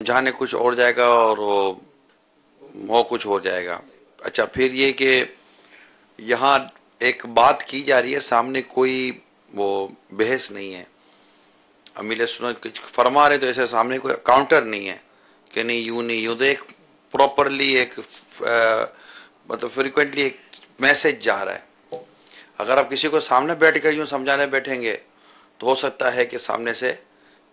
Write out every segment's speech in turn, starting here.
جانے کچھ اور جائے گا اور وہ کچھ ہو جائے گا. اچھا پھر یہ کہ یہاں ایک بات کی جا رہی ہے، سامنے کوئی وہ بحث نہیں ہے. امیل سنت فرما رہے تو ایسے سامنے کوئی کاؤنٹر نہیں ہے کہ نہیں یوں نہیں یوں. تو ایک پراپرلی ایک مطلب فریکوینٹلی ایک میسج جا رہا ہے. اگر آپ کسی کو سامنے بیٹھ کر یوں سمجھانے بیٹھیں گے تو ہو سکتا ہے کہ سامنے سے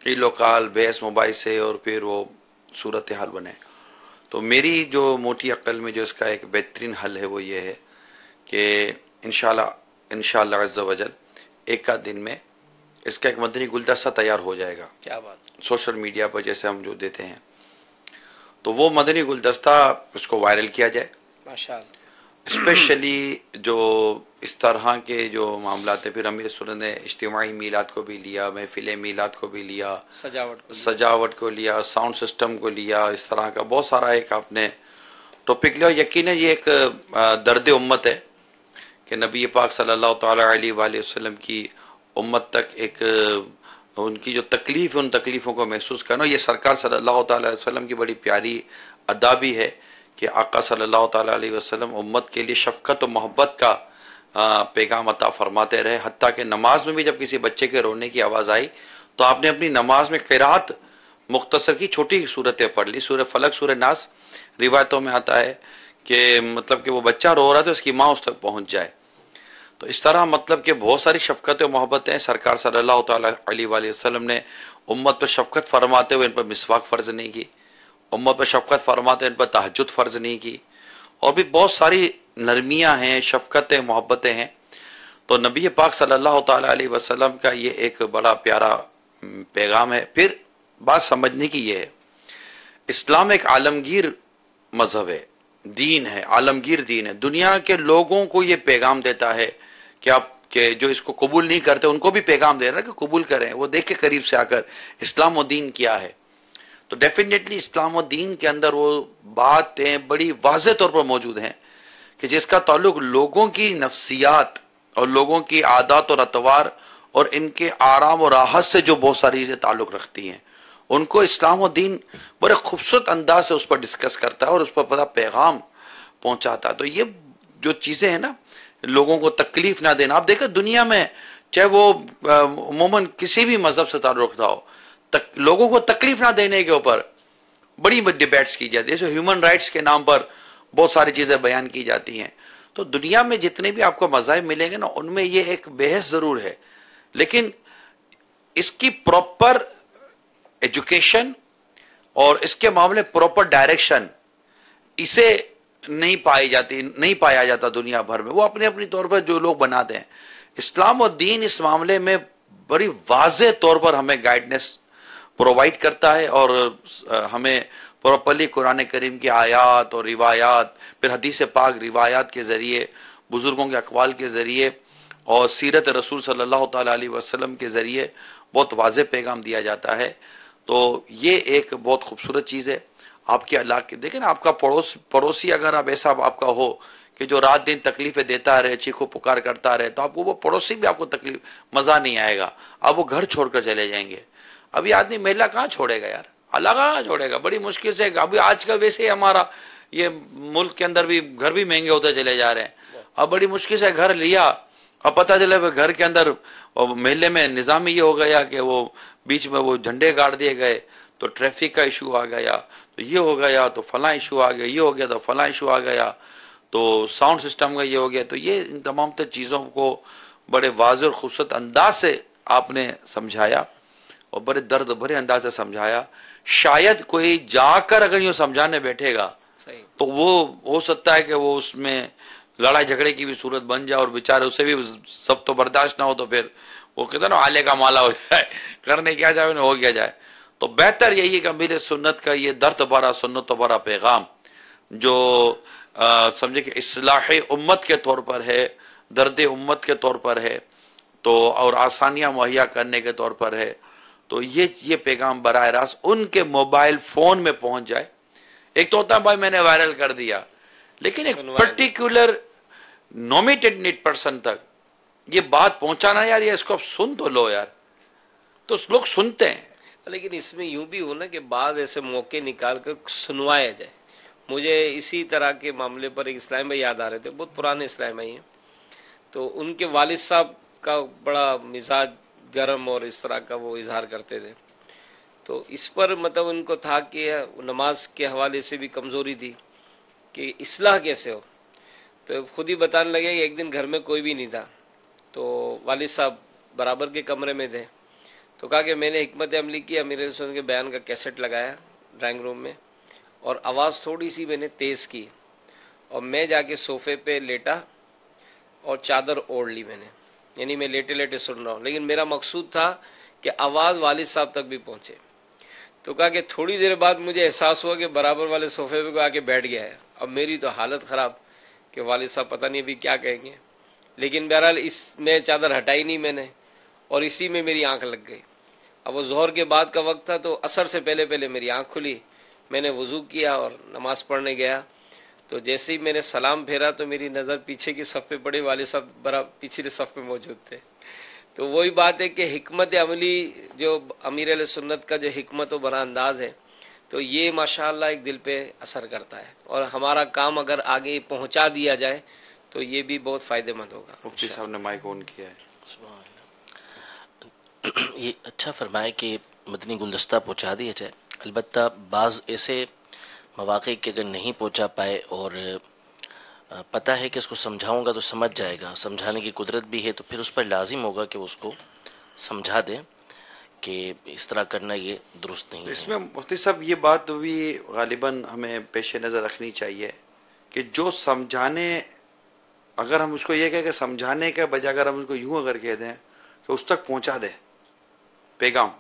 کئی لوکال بحث مباحث سے اور پھر وہ صورتحال بنے. تو میری جو موٹی عقل میں جو اس کا ایک بہترین حل ہے وہ یہ ہے کہ انشاءاللہ عز و جل ایک کا دن میں اس کا ایک مدنی گلدستہ تیار ہو جائے گا. کیا بات. سوشل میڈیا پر جیسے ہم جو دیتے ہیں تو وہ مدنی گلدستہ اس کو وائرل کیا جائے. ماشاءاللہ. اسپیشلی جو اس طرح کے جو معاملات ہیں. پھر امیر سنت نے اجتماعی میلاد کو بھی لیا، محفل میلاد کو بھی لیا، سجاوٹ کو لیا، ساؤنڈ سسٹم کو لیا، اس طرح کا بہت سارا ایک آپ نے ٹاپک لیا. یقیناً یہ ایک درد امت ہے کہ نبی پاک صلی اللہ تعالی علیہ وآلہ وسلم کی امت تک ایک ان کی جو تکلیف ہے ان تکلیفوں کو محسوس کرنا. یہ سرکار صلی اللہ تعالی علیہ وسلم کی بڑی پیاری ادا بھی ہے کہ آقا صلی اللہ تعالی علیہ وسلم امت کے لیے شفقت و محبت کا پیغام عطا فرماتے رہے. حتیٰ کہ نماز میں بھی جب کسی بچے کے رونے کی آواز آئی تو آپ نے اپنی نماز میں قرات مختصر کی چھوٹی صورتیں پڑھ لی، سورہ فلق، سورہ ناس. روایتوں میں آتا ہے کہ مطلب کہ وہ بچہ رو رہا ہے تو اس کی ماں اس تک پہنچ جائے. تو اس طرح مطلب کہ بہت ساری شفقت و محبتیں سرکار صلی اللہ تعالی علیہ وآلہ وسلم نے امت پر شفقت فرماتے ہوئے ان پر مسواک فرض نہیں کی، امت پر شفقت فرماتے ان پر تہجد فرض نہیں کی، اور بھی بہت ساری نرمیاں ہیں، شفقتیں، محبتیں ہیں. تو نبی پاک صلی اللہ تعالی علیہ وسلم کا یہ ایک بڑا پیارا پیغام ہے. پھر بات سمجھنے کی یہ ہے، اسلام ایک عالمگیر مذہب ہے، دین ہے، عالمگیر دین ہے. دنیا کے لوگوں کو یہ پیغام دیتا ہے کہ آپ کہ جو اس کو قبول نہیں کرتے ان کو بھی پیغام دے رہا ہے کہ قبول کریں، وہ دیکھیں قریب سے آ کر اسلام و دین کیا ہے. تو ڈیفینیٹلی اسلام و دین کے اندر وہ باتیں بڑی واضح طور پر موجود ہیں کہ جس کا تعلق لوگوں کی نفسیات اور لوگوں کی عادات اور اطوار اور ان کے آرام و راحت سے جو بہت ساری چیزیں تعلق رکھتی ہیں، ان کو اسلام و دین بڑے خوبصورت انداز سے اس پر ڈسکس کرتا ہے اور اس پر بڑا پیغام پہنچاتا ہے. تو یہ جو چیزیں ہیں نا، لوگوں کو تکلیف نہ دینا. آپ دیکھیں دنیا میں چاہے وہ عموماً کسی بھی مذہب سے تعلق رکھتا ہو، لوگوں کو تکلیف نہ دینے کے اوپر بڑی ڈیبیٹس کی جاتی ہے. جیسے ہیومن رائٹس کے نام پر بہت ساری چیزیں بیان کی جاتی ہیں. تو دنیا میں جتنے بھی آپ کو مذاہب ملیں گے نا، ان میں یہ ایک بحث ضرور ہے، لیکن اس کی پراپر ایجوکیشن اور اس کے معاملے پراپر ڈائریکشن اسے نہیں پایا جاتا دنیا بھر میں. وہ اپنے اپنی طور پر جو لوگ بناتے ہیں. اسلام و دین اس معاملے میں بڑی واضح طور پر ہمیں گائیڈنس پرووائڈ کرتا ہے اور ہمیں پراپرلی قرآن کریم کی آیات اور روایات، پھر حدیث پاک روایات کے ذریعے، بزرگوں کے اقوال کے ذریعے اور سیرت رسول صلی اللہ تعالی علیہ وسلم کے ذریعے بہت واضح پیغام دیا جاتا ہے. تو یہ ایک بہت خوبصورت چیز ہے. آپ کے علاقے دیکھیں نا، آپ کا پڑوسی اگر آپ ایسا آپ کا ہو کہ جو رات دن تکلیفیں دیتا رہے، چیخو پکار کرتا رہے، تو آپ کو وہ پڑوسی بھی آپ کو تکلیف مزہ نہیں آئے گا، آپ وہ گھر چھوڑ کر چلے جائیں گے. ابھی آدمی محلہ کہاں چھوڑے گا یار، اللہ کہاں چھوڑے گا، بڑی مشکل سے. ابھی آج کا ویسے ہی ہمارا یہ ملک کے اندر بھی گھر بھی مہنگے ہوتے چلے جا رہے ہیں. اب بڑی مشکل سے گھر لیا، اب پتہ چلے گھر کے اندر محلے میں نظام یہ ہو گیا کہ وہ بیچ میں وہ جھنڈے گاڑ دیے گئے تو ٹریفک کا ایشو آ گیا، تو یہ ہو گیا تو فلاں ایشو آ گیا، یہ ہو گیا تو فلاں ایشو آ گیا، تو ساؤنڈ سسٹم کا یہ ہو گیا. تو یہ ان تمام تر چیزوں کو بڑے واضح اور خوبصورت انداز سے آپ نے سمجھایا اور بڑے درد بھرے انداز سے سمجھایا. شاید کوئی جا کر اگر یوں سمجھانے بیٹھے گا تو وہ ہو سکتا ہے کہ وہ اس میں لڑائی جھگڑے کی بھی صورت بن جائے اور بیچارے اسے بھی سب تو برداشت نہ ہو، تو پھر وہ کہتے ہیں نا آلے کا مالا ہو جائے، کرنے کیا جائے انہیں ہو گیا جائے. تو بہتر یہی کہ امیر سنت کا یہ درد بھرا سنت بھرا پیغام جو سمجھے کہ اصلاح امت کے طور پر ہے، درد امت کے طور پر ہے، تو اور آسانیاں مہیا کرنے کے طور پر ہے، تو یہ پیغام براہ راست ان کے موبائل فون میں پہنچ جائے. ایک تو ہوتا ہے بھائی میں نے وائرل کر دیا، لیکن ایک پرٹیکولر نومیٹڈ پرسن تک یہ بات پہنچانا، یار یہ اس کو اب سن تو لو یار. تو لوگ سنتے ہیں، لیکن اس میں یوں بھی ہو نا کہ بعض ایسے موقع نکال کر سنوایا جائے. مجھے اسی طرح کے معاملے پر ایک اسلام بھائی یاد آ رہے تھے، بہت پرانے اسلام بھائی ہیں. تو ان کے والد صاحب کا بڑا مزاج گرم اور اس طرح کا وہ اظہار کرتے تھے. تو اس پر مطلب ان کو تھا کہ نماز کے حوالے سے بھی کمزوری تھی کہ اصلاح کیسے ہو. تو خود ہی بتانے لگے کہ ایک دن گھر میں کوئی بھی نہیں تھا، تو والد صاحب برابر کے کمرے میں تھے. تو کہا کہ میں نے حکمت عملی کی، امیر علیہ السلام کے بیان کا کیسٹ لگایا ڈرائنگ روم میں، اور آواز تھوڑی سی میں نے تیز کی، اور میں جا کے صوفے پہ لیٹا اور چادر اوڑھ لی میں نے. یعنی میں لیٹے لیٹے سن رہا ہوں، لیکن میرا مقصود تھا کہ آواز والد صاحب تک بھی پہنچے. تو کہا کہ تھوڑی دیر بعد مجھے احساس ہوا کہ برابر والے صوفے پہ آ کے بیٹھ گیا ہے. اب میری تو حالت خراب کہ والد صاحب پتہ نہیں ابھی کیا کہیں گے. لیکن بہرحال اس میں چادر ہٹائی نہیں میں نے، اور اسی میں میری آنکھ لگ گئی. اب وہ ظہر کے بعد کا وقت تھا، تو عصر سے پہلے پہلے میری آنکھ کھلی. میں نے وضو کیا اور نماز پڑھنے گیا. تو جیسے ہی میں نے سلام پھیرا تو میری نظر پیچھے کی صف پہ پڑی، والد صاحب پچھلے صف پہ موجود تھے. تو وہی بات ہے کہ حکمت عملی جو امیر علیہ سنت کا جو حکمت و بڑا انداز ہے، تو یہ ماشاءاللہ ایک دل پہ اثر کرتا ہے، اور ہمارا کام اگر آگے پہنچا دیا جائے تو یہ بھی بہت فائدہ مند ہوگا. مفتی صاحب نے مائک آن کیا ہے. یہ اچھا فرمائے کہ مدنی گلدستہ پہنچا دیا جائے. البتہ بعض ایسے مواقع کہ اگر نہیں پہنچا پائے اور پتہ ہے کہ اس کو سمجھاؤں گا تو سمجھ جائے گا، سمجھانے کی قدرت بھی ہے، تو پھر اس پر لازم ہوگا کہ اس کو سمجھا دیں کہ اس طرح کرنا یہ درست نہیں ہے. اس میں مفتی صاحب یہ بات بھی غالباً ہمیں پیش نظر رکھنی چاہیے کہ جو سمجھانے، اگر ہم اس کو یہ کہیں کہ سمجھانے کے بجائے اگر ہم اس کو یوں اگر کہہ دیں کہ اس تک پہنچا دے پیغام،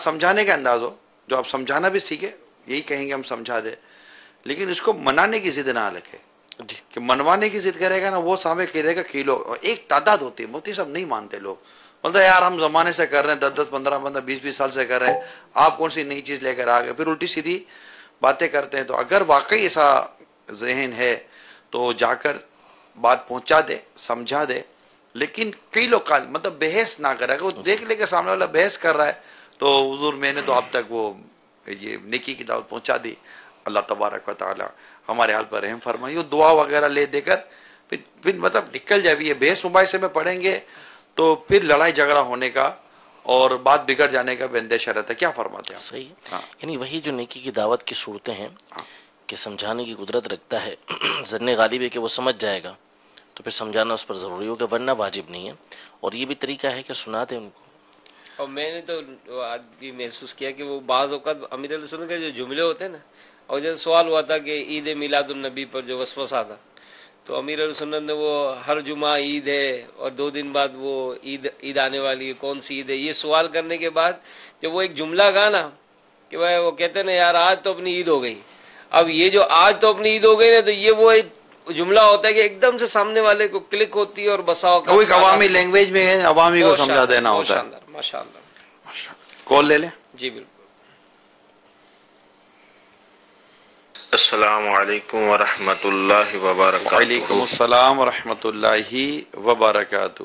سمجھانے کا انداز ہو، جو آپ سمجھانا بھی سیکھے، یہی کہیں گے ہم سمجھا دے، لیکن اس کو منانے کی ضد نہ رکھے. کہ منوانے کی ضد کرے گا نا، وہ سامنے کرے گا کلو، اور ایک تعداد ہوتی ہے. مفتی صاحب نہیں مانتے لوگ، بولتے یار ہم زمانے سے کر رہے ہیں، 10 15 20 سال سے کر رہے ہیں، آپ کون سی نئی چیز لے کر آ گئے، پھر الٹی سیدھی باتیں کرتے ہیں. تو اگر واقعی ایسا ذہن ہے تو جا کر بات پہنچا دے، سمجھا دے، لیکن کئی لوگ مطلب بحث نہ کرے. اگر وہ دیکھ لے کہ سامنے والا بحث کر رہا ہے تو حضور میں نے تو اب تک وہ یہ نیکی کی دعوت پہنچا دی. اللہ تبارک و تعالی ہمارے حال پر رحم فرمائیے. دعا وغیرہ لے دے کر پھر مطلب نکل جائے. یہ بحث مباحثے میں پڑھیں گے تو پھر لڑائی جھگڑا ہونے کا اور بات بگڑ جانے کا بھی اندیشہ رہتا ہے. کیا فرماتے ہیں؟ صحیح. یعنی وہی جو نیکی کی دعوت کی صورتیں ہیں کہ سمجھانے کی قدرت رکھتا ہے، ظن غالب ہے کہ وہ سمجھ جائے گا تو پھر سمجھانا اس پر ضروری ہوگا، ورنہ واجب نہیں ہے. اور یہ بھی طریقہ ہے کہ سنا دیں ان کو. اور میں نے تو آج بھی محسوس کیا کہ وہ بعض اوقات امیر علیہ السلام کے جو جملے ہوتے ہیں نا، اور جیسے سوال ہوا تھا کہ عید میلاد النبی پر جو وسوسہ تھا، تو امیر علیہ السنت نے وہ ہر جمعہ عید ہے اور 2 دن بعد وہ عید آنے والی ہے، کون سی عید ہے، یہ سوال کرنے کے بعد جب وہ ایک جملہ کہا نا کہ بھائی وہ کہتے ہیں نا یار آج تو اپنی عید ہو گئی. اب یہ جو آج تو اپنی عید ہو گئی نا، تو یہ وہ ایک جملہ ہوتا ہے کہ ایک دم سے سامنے والے کو کلک ہوتی ہے اور بساؤ کا ایک عوامی لینگویج میں ہے، عوامی کو سمجھا دینا ہوتا ہے. ماشاء اللہ. کال لے لیں. جی بالکل. السلام علیکم ورحمۃ اللہ وبرکاتہ. وعلیکم السلام ورحمۃ اللہ وبرکاتہ.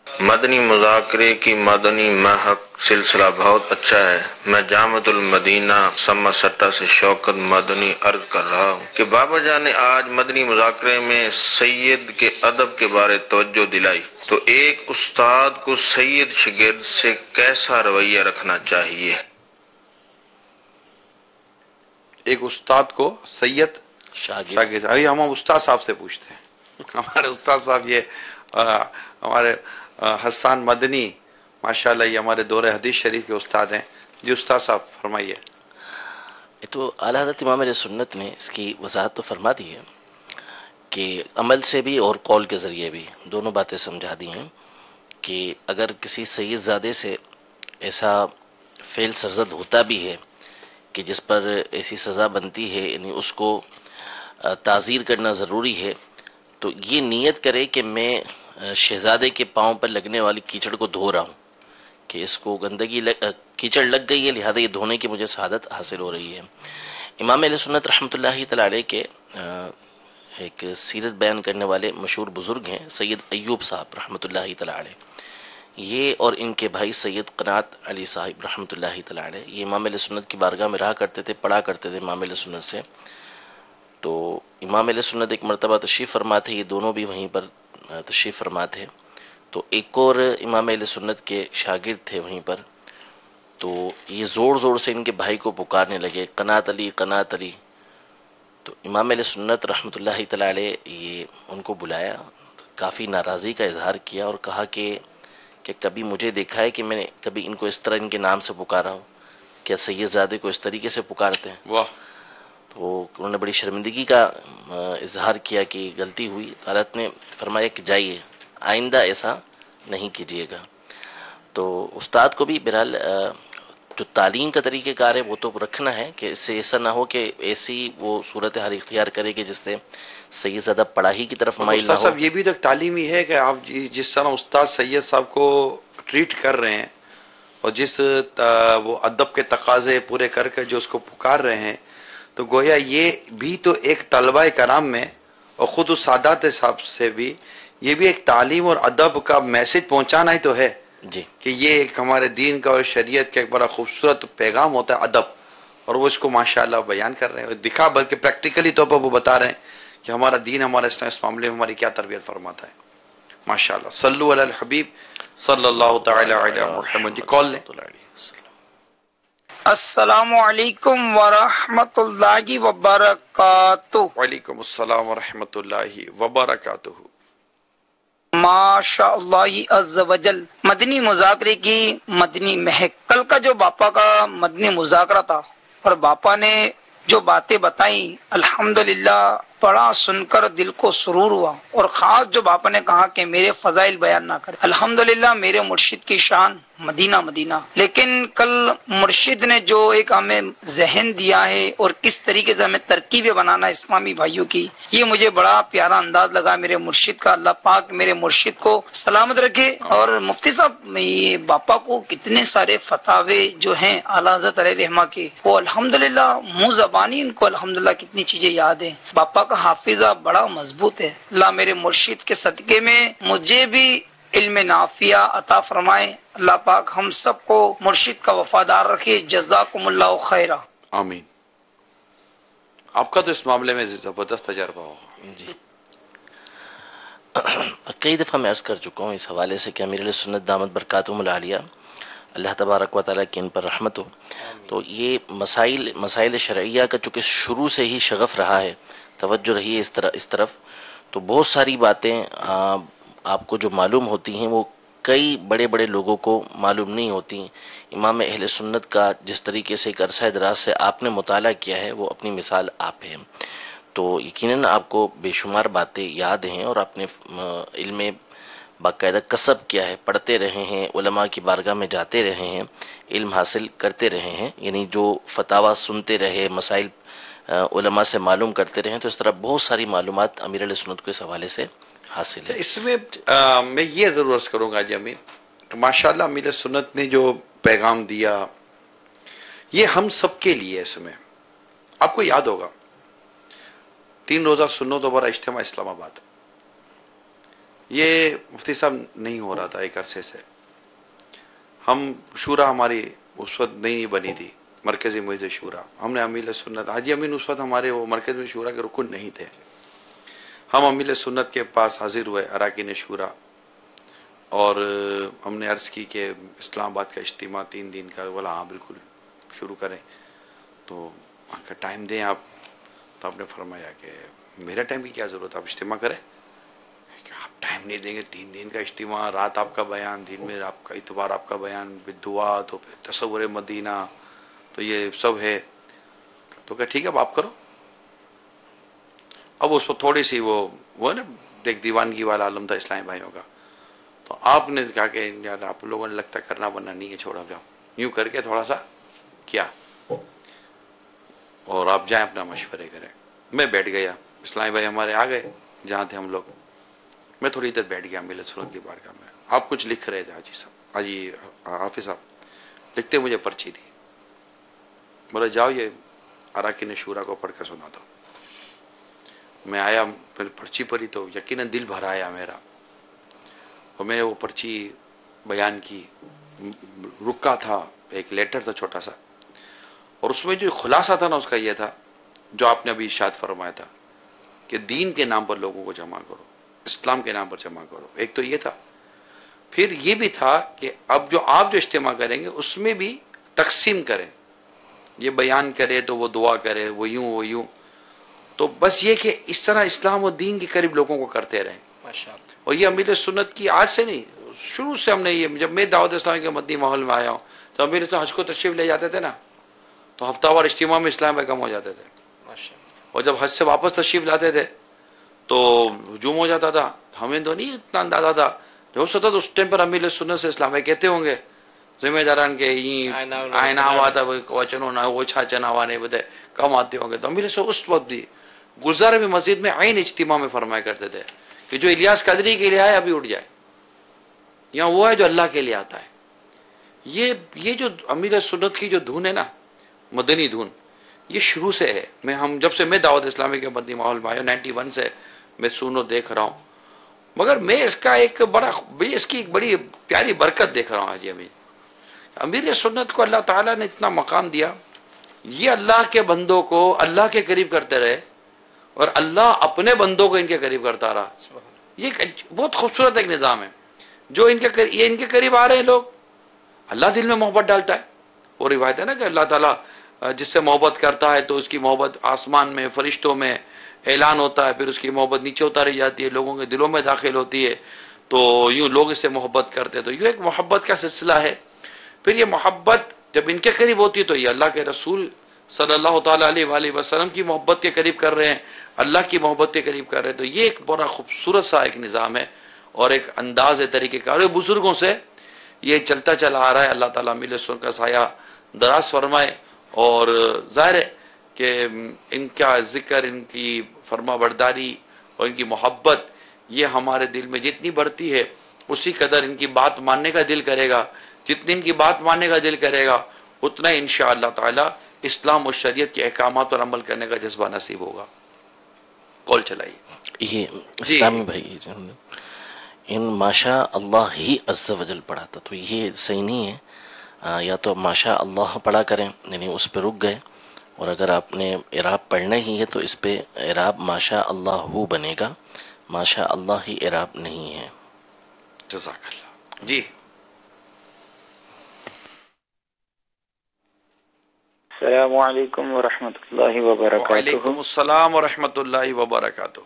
مدنی مذاکرے کی مدنی مہک سلسلہ بہت اچھا ہے. میں جامعۃ المدینہ سما سٹا سے شوکت مدنی عرض کر رہا ہوں کہ بابا جان نے آج مدنی مذاکرے میں سید کے ادب کے بارے توجہ دلائی. تو ایک استاد کو سید شاگرد سے کیسا رویہ رکھنا چاہیے؟ ایک استاد کو سید شاگرد، ابھی ہم استاد صاحب سے پوچھتے ہیں. ہمارے استاد صاحب یہ ہمارے حسان مدنی ماشاءاللہ یہ ہمارے دور حدیث شریف کے استاد ہیں. جی استاد صاحب فرمائیے. تو اعلیٰ حضرت امام علیہ سنت نے اس کی وضاحت تو فرما دی ہے کہ عمل سے بھی اور قول کے ذریعے بھی دونوں باتیں سمجھا دی ہیں کہ اگر کسی سید زادے سے ایسا فعل سرزد ہوتا بھی ہے کہ جس پر ایسی سزا بنتی ہے، یعنی اس کو تعزیر کرنا ضروری ہے، تو یہ نیت کرے کہ میں شہزادے کے پاؤں پر لگنے والی کیچڑ کو دھو رہا ہوں، کہ اس کو گندگی کیچڑ لگ گئی ہے، لہذا یہ دھونے کی مجھے سعادت حاصل ہو رہی ہے. امام علیہ سنت رحمۃ اللہ تعالی علیہ کے ایک سیرت بیان کرنے والے مشہور بزرگ ہیں سید ایوب صاحب رحمۃ اللہ تعالی علیہ. یہ اور ان کے بھائی سید قنات علی صاحب رحمۃ اللہ تعالی علیہ، یہ امام علیہ سنت کی بارگاہ میں رہا کرتے تھے، پڑھا کرتے تھے امام علیہ سنت سے. تو امام علیہ سنت ایک مرتبہ تشریف فرما تھے، یہ دونوں بھی وہیں پر تشریف فرما تھے. تو ایک اور امام علیہ سنت کے شاگرد تھے وہیں پر، تو یہ زور زور سے ان کے بھائی کو پکارنے لگے، قنات علی قنات علی. تو امام علیہ سنت رحمۃ اللہ تعالی علیہ یہ ان کو بلایا، کافی ناراضی کا اظہار کیا اور کہا کہ کبھی مجھے دیکھا ہے کہ میں نے کبھی ان کو اس طرح ان کے نام سے پکارا ہوں؟ کیا سید زادے کو اس طریقے سے پکارتے ہیں؟ واہ. تو انہوں نے بڑی شرمندگی کا اظہار کیا کہ غلطی ہوئی. حضرت نے فرمایا کہ جائیے، آئندہ ایسا نہیں کیجیے گا. تو استاد کو بھی بہرحال جو تعلیم کا طریقہ کار ہے وہ تو رکھنا ہے کہ اس سے ایسا نہ ہو کہ ایسی وہ صورتحال اختیار کرے کہ جس سے سید زیادہ پڑھائی کی طرف مائل نہ استاد ہو. صاحب یہ بھی تو ایک تعلیم ہی ہے کہ آپ جس طرح استاد سید صاحب کو ٹریٹ کر رہے ہیں اور جس وہ ادب کے تقاضے پورے کر کے جو اس کو پکار رہے ہیں، تو گویا یہ بھی تو ایک طلبہ کرام میں اور خود اس سادات صاحب سے بھی یہ بھی ایک تعلیم اور ادب کا میسج پہنچانا ہی تو ہے جی کہ یہ ایک ہمارے دین کا اور شریعت کا ایک بڑا خوبصورت پیغام ہوتا ہے ادب، اور وہ اس کو ماشاءاللہ بیان کر رہے ہیں، دکھا بلکہ پریکٹیکلی طور پر وہ بتا رہے ہیں کہ ہمارا دین ہمارا اسلام اس معاملے میں ہماری کیا تربیت فرماتا ہے. ماشاءاللہ. صلو علی الحبیب صلی اللہ تعالی علی محمد. کال لیں. السلام علیکم ورحمۃ اللہ وبرکاتہ. وعلیکم السلام ورحمۃ اللہ وبرکاتہ. ماشاء اللہ عز وجل. مدنی مذاکرے کی مدنی مہک. کل کا جو باپا کا مدنی مذاکرہ تھا اور باپا نے جو باتیں بتائیں، الحمدللہ بڑا سن کر دل کو سرور ہوا. اور خاص جو باپا نے کہا کہ میرے فضائل بیان نہ کرے، الحمدللہ میرے مرشد کی شان مدینہ مدینہ. لیکن کل مرشد نے جو ایک ہمیں ذہن دیا ہے اور کس طریقے سے ہمیں ترکیبیں بنانا اسلامی بھائیوں کی، یہ مجھے بڑا پیارا انداز لگا میرے مرشد کا. اللہ پاک میرے مرشد کو سلامت رکھے. اور مفتی صاحب یہ باپا کو کتنے سارے فتاوے جو ہیں اعلیٰ حضرت علیہ رحمہ کے، وہ الحمدللہ منہ زبانی ان کو الحمدللہ کتنی چیزیں یاد ہیں. باپا کا حافظہ بڑا مضبوط ہے. اللہ میرے مرشد کے صدقے میں مجھے بھی علم نافیہ عطا فرمائے. اللہ پاک ہم سب کو مرشد کا وفادار رکھے. جزاکم اللہ خیرہ. آمین. آپ کا تو اس معاملے میں زبردست تجربہ ہوگا. جی کئی دفعہ میں عرض کر چکا ہوں اس حوالے سے کہ امیر علیہ سنت دامت برکاتہم العالیہ، اللہ تبارک و تعالیٰ کی ان پر رحمت ہو. تو یہ مسائل شرعیہ کا چونکہ شروع سے ہی شغف رہا ہے، توجہ رہی ہے اس طرف، تو بہت ساری باتیں آپ کو جو معلوم ہوتی ہیں وہ کئی بڑے بڑے لوگوں کو معلوم نہیں ہوتی. امام اہل سنت کا جس طریقے سے ایک عرصہ دراز سے آپ نے مطالعہ کیا ہے وہ اپنی مثال آپ ہے. تو یقیناً آپ کو بے شمار باتیں یاد ہیں اور آپ نے علم باقاعدہ کسب کیا ہے، پڑھتے رہے ہیں، علماء کی بارگاہ میں جاتے رہے ہیں، علم حاصل کرتے رہے ہیں. یعنی جو فتاوی سنتے رہے، مسائل علماء سے معلوم کرتے رہے، تو اس طرح بہت ساری معلومات امیر علیہ سنت کو اس حوالے سے حاصل ہے. اس میں میں یہ ضرور عرض کروں گا جی امین، ماشاءاللہ امیر سنت نے جو پیغام دیا یہ ہم سب کے لیے. اس میں آپ کو یاد ہوگا 3 روزہ سنت و برا اجتماع اسلام آباد، یہ مفتی صاحب نہیں ہو رہا تھا ایک عرصے سے. ہم شورا ہماری اس وقت نہیں بنی تھی، مرکزی معیز شورا. ہم نے امیر سنت حاجی امین اس وقت ہمارے وہ مرکز میں شورا کے رکن نہیں تھے. ہم امیر سنت کے پاس حاضر ہوئے اراکین شورا، اور ہم نے عرض کی کہ اسلام آباد کا اجتماع 3 دن کا. بولا ہاں بالکل شروع کریں، تو کا ٹائم دیں آپ. تو آپ نے فرمایا کہ میرا ٹائم کی کیا ضرورت، آپ اجتماع کریں. کہ آپ ٹائم نہیں دیں گے، 3 دن کا اجتماع، رات آپ کا بیان، دن میں آپ کا اتوار آپ کا بیان، دعا، تو پھر تصور مدینہ، تو یہ سب ہے. تو کہ ٹھیک ہے اب آپ کرو. اب اس کو تھوڑی سی وہ نا ایک دیوانگی والا عالم تھا اسلامی بھائیوں کا. تو آپ نے کہا کہ یار آپ لوگوں نے لگتا کرنا بننا نہیں ہے، چھوڑا جاؤ. یوں کر کے تھوڑا سا کیا اور آپ جائیں اپنا مشورے کریں. میں بیٹھ گیا، اسلامی بھائی ہمارے آ گئے جہاں تھے ہم لوگ. میں تھوڑی دیر بیٹھ گیا امیر سنت کی بارگاہ میں. آپ کچھ لکھ رہے تھے حاجی صاحب، حاجی حافظ صاحب لکھتے مجھے پرچی دی. بولا جاؤ یہ اراکین شورا کو پڑھ کر سنا دو. میں آیا، پھر پرچی پڑھی تو یقیناً دل بھر آیا میرا. اور میں وہ پرچی بیان کی، رکا تھا، ایک لیٹر تھا چھوٹا سا، اور اس میں جو خلاصہ تھا نا اس کا یہ تھا جو آپ نے ابھی ارشاد فرمایا تھا کہ دین کے نام پر لوگوں کو جمع کرو، اسلام کے نام پر جمع کرو. ایک تو یہ تھا، پھر یہ بھی تھا کہ اب جو آپ جو اجتماع کریں گے اس میں بھی تقسیم کریں، یہ بیان کرے تو وہ دعا کرے، وہ یوں. تو بس یہ کہ اس طرح اسلام و دین کے قریب لوگوں کو کرتے رہیں. ماشاءاللہ. اور یہ امیر سنت کی آج سے نہیں، شروع سے ہم نے یہ، جب میں دعوت اسلامی کے مدنی ماحول میں آیا ہوں تو امیر تو حج کو تشریف لے جاتے تھے نا، تو ہفتہ وار اجتماع میں اسلام بیگم ہو جاتے تھے، اور جب حج سے واپس تشریف لاتے تھے تو ہجوم ہو جاتا تھا. ہمیں تو نہیں اتنا اندازہ تھا، ہو سکتا تو اس ٹائم پر امیر سنت سے اسلام کہتے ہوں گے ذمہ داران کے آئینہ ہوا تھا وچنوں نہ وہ چھا چناوا نہیں بدے کم آتے ہوں گے. تو امیر سے اس وقت بھی گلزار بھی مسجد میں عین اجتماع میں فرمایا کرتے تھے کہ جو الیاس قادری کے لیے آئے ابھی اٹھ جائے، یہاں وہ ہے جو اللہ کے لیے آتا ہے. یہ جو امیر سنت کی جو دھن ہے نا، مدنی دھن، یہ شروع سے ہے. ہم جب سے میں دعوت اسلامی کے مدنی ماحول میں آیا 91 سے میں سنو دیکھ رہا ہوں، مگر میں اس کی ایک بڑی پیاری برکت دیکھ رہا ہوں. آج امیر سنت کو اللہ تعالیٰ نے اتنا مقام دیا، یہ اللہ کے بندوں کو اللہ کے قریب کرتے رہے اور اللہ اپنے بندوں کو ان کے قریب کرتا رہا. یہ بہت خوبصورت ایک نظام ہے جو ان کے قریب آ رہے ہیں لوگ، اللہ دل میں محبت ڈالتا ہے. وہ روایت ہے نا کہ اللہ تعالیٰ جس سے محبت کرتا ہے تو اس کی محبت آسمان میں فرشتوں میں اعلان ہوتا ہے، پھر اس کی محبت نیچے اتاری جاتی ہے، لوگوں کے دلوں میں داخل ہوتی ہے، تو یوں لوگ اس سے محبت کرتے ہیں. تو یہ ایک محبت کا سلسلہ ہے. پھر یہ محبت جب ان کے قریب ہوتی ہے تو یہ اللہ کے رسول صلی اللہ تعالیٰ علیہ وآلہ وسلم کی محبت کے قریب کر رہے ہیں، اللہ کی محبت کے قریب کر رہے ہیں. تو یہ ایک بڑا خوبصورت سا ایک نظام ہے اور ایک انداز ہے، طریقہ کار ہے. بزرگوں سے یہ چلتا چلا آ رہا ہے. اللہ تعالیٰ مل سن کا سایہ دراز فرمائے. اور ظاہر ہے کہ ان کا ذکر، ان کی فرما برداری اور ان کی محبت یہ ہمارے دل میں جتنی بڑھتی ہے اسی قدر ان کی بات ماننے کا دل کرے گا. جتنی ان کی بات ماننے کا دل کرے گا اتنا انشاءاللہ تعالی اسلام و شریعت کے احکامات پر عمل کرنے کا جذبہ نصیب ہوگا. کال چلائیے. یہ اسلامی بھائی ان ماشاء اللہ ہی عز و جل پڑھا تھا، تو یہ صحیح نہیں ہے. یا تو ماشاء اللہ پڑھا کریں، یعنی اس پہ رک گئے، اور اگر آپ نے اعراب پڑھنا ہی ہے تو اس پہ اعراب ماشاء اللہ ہو بنے گا، ماشاء اللہ ہی اعراب نہیں ہے. جزاک اللہ. جی السلام علیکم ورحمۃ اللہ وبرکاتہ. وعلیکم السلام ورحمۃ اللہ وبرکاتہ.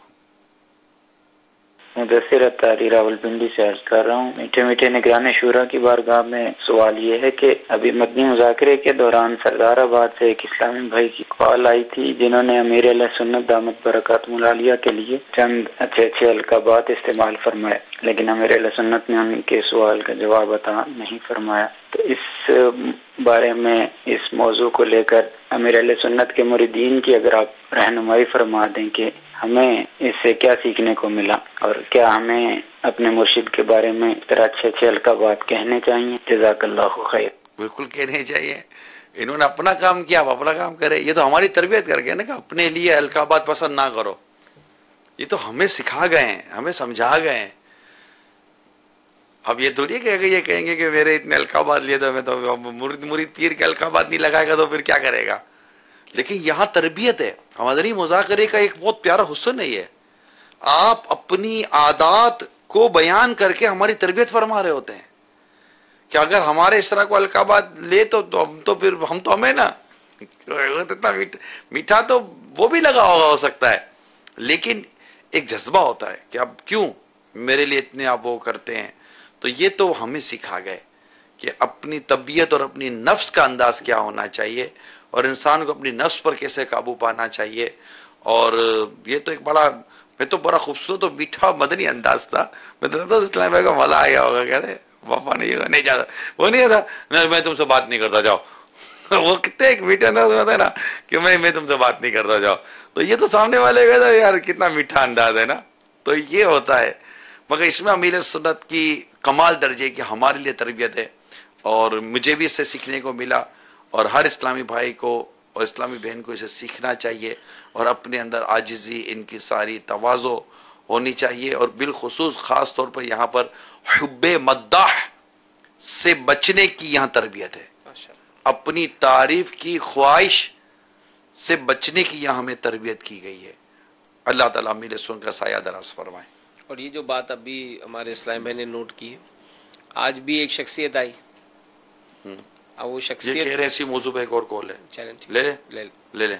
مدثر اتاری راولپنڈی سے عرض کر رہا ہوں. میٹھے میٹھے نگران شورا کی بارگاہ میں سوال یہ ہے کہ ابھی مدنی مذاکرے کے دوران سردار آباد سے ایک اسلامی بھائی کی کال آئی تھی جنہوں نے امیر علیہ سنت دامت برکاتہم العالیہ کے لیے چند اچھے القابات استعمال فرمائے، لیکن امیر علیہ سنت نے ان کے سوال کا جواب عطا نہیں فرمایا. تو اس بارے میں اس موضوع کو لے کر امیر علیہ سنت کے مریدین کی اگر آپ رہنمائی فرما دیں کہ ہمیں اس سے کیا سیکھنے کو ملا، اور کیا ہمیں اپنے مرشد کے بارے میں اس طرح اچھے القابات کہنے چاہیے. جزاک اللہ خیر. بالکل کہنے چاہیے. انہوں نے اپنا کام کیا، آپ اپنا کام کرے. یہ تو ہماری تربیت کر گئے نا کہ اپنے لیے القابات پسند نہ کرو. یہ تو ہمیں سکھا گئے ہیں، ہمیں سمجھا گئے ہیں. اب یہ تھوڑی کہ یہ کہیں گے کہ میرے اتنے القابات لیے تو میں تو مرید پیر کے القابات نہیں لگائے گا تو پھر کیا کرے گا. لیکن یہاں تربیت ہے. مدنی مذاکرے کا ایک بہت پیارا حسن ہے یہ. آپ اپنی عادات کو بیان کر کے ہماری تربیت فرما رہے ہوتے ہیں کہ اگر ہمارے اس طرح کو القابات لے تو پھر ہم تو ہمیں نا اتنا میٹھا تو وہ بھی لگا ہوگا ہو سکتا ہے، لیکن ایک جذبہ ہوتا ہے کہ اب کیوں میرے لیے اتنے آپ وہ کرتے ہیں. تو یہ تو ہمیں سکھا گئے کہ اپنی طبیعت اور اپنی نفس کا انداز کیا ہونا چاہیے اور انسان کو اپنی نفس پر کیسے قابو پانا چاہیے. اور یہ تو ایک بڑا خوبصورت اور میٹھا مدنی انداز تھا. میں تو اسلام بھائی کو مزہ آیا ہوگا، کہہ رہے وفا نہیں جاتا، وہ نہیں تھا میں تم سے بات نہیں کرتا جاؤ. وہ کتنے ایک میٹھا انداز ہوتا ہے نا کہ میں تم سے بات نہیں کرتا جاؤ. تو یہ تو سامنے والے کہتا یار کتنا میٹھا انداز ہے نا. تو یہ ہوتا ہے. مگر اس میں امیر سنت کی کمال درجے کی ہمارے لیے تربیت ہے اور مجھے بھی اس سے سیکھنے کو ملا، اور ہر اسلامی بھائی کو اور اسلامی بہن کو اسے سیکھنا چاہیے اور اپنے اندر عاجزی، ان کی ساری تواضع ہونی چاہیے. اور بالخصوص خاص طور پر یہاں پر حب مداح سے بچنے کی یہاں تربیت ہے، اپنی تعریف کی خواہش سے بچنے کی یہاں ہمیں تربیت کی گئی ہے۔ اللہ تعالیٰ میرے سن کا سایہ دراز فرمائے۔ اور یہ جو بات ابھی ہمارے اسلام بھائی نے نوٹ کی ہے، آج بھی ایک شخصیت آئی، اب وہ یہ شخصیت کہہ رہے اسی موضوع پہ ایک اور کال ہے، چلیں ٹھیک لے لیں لے لے لیں۔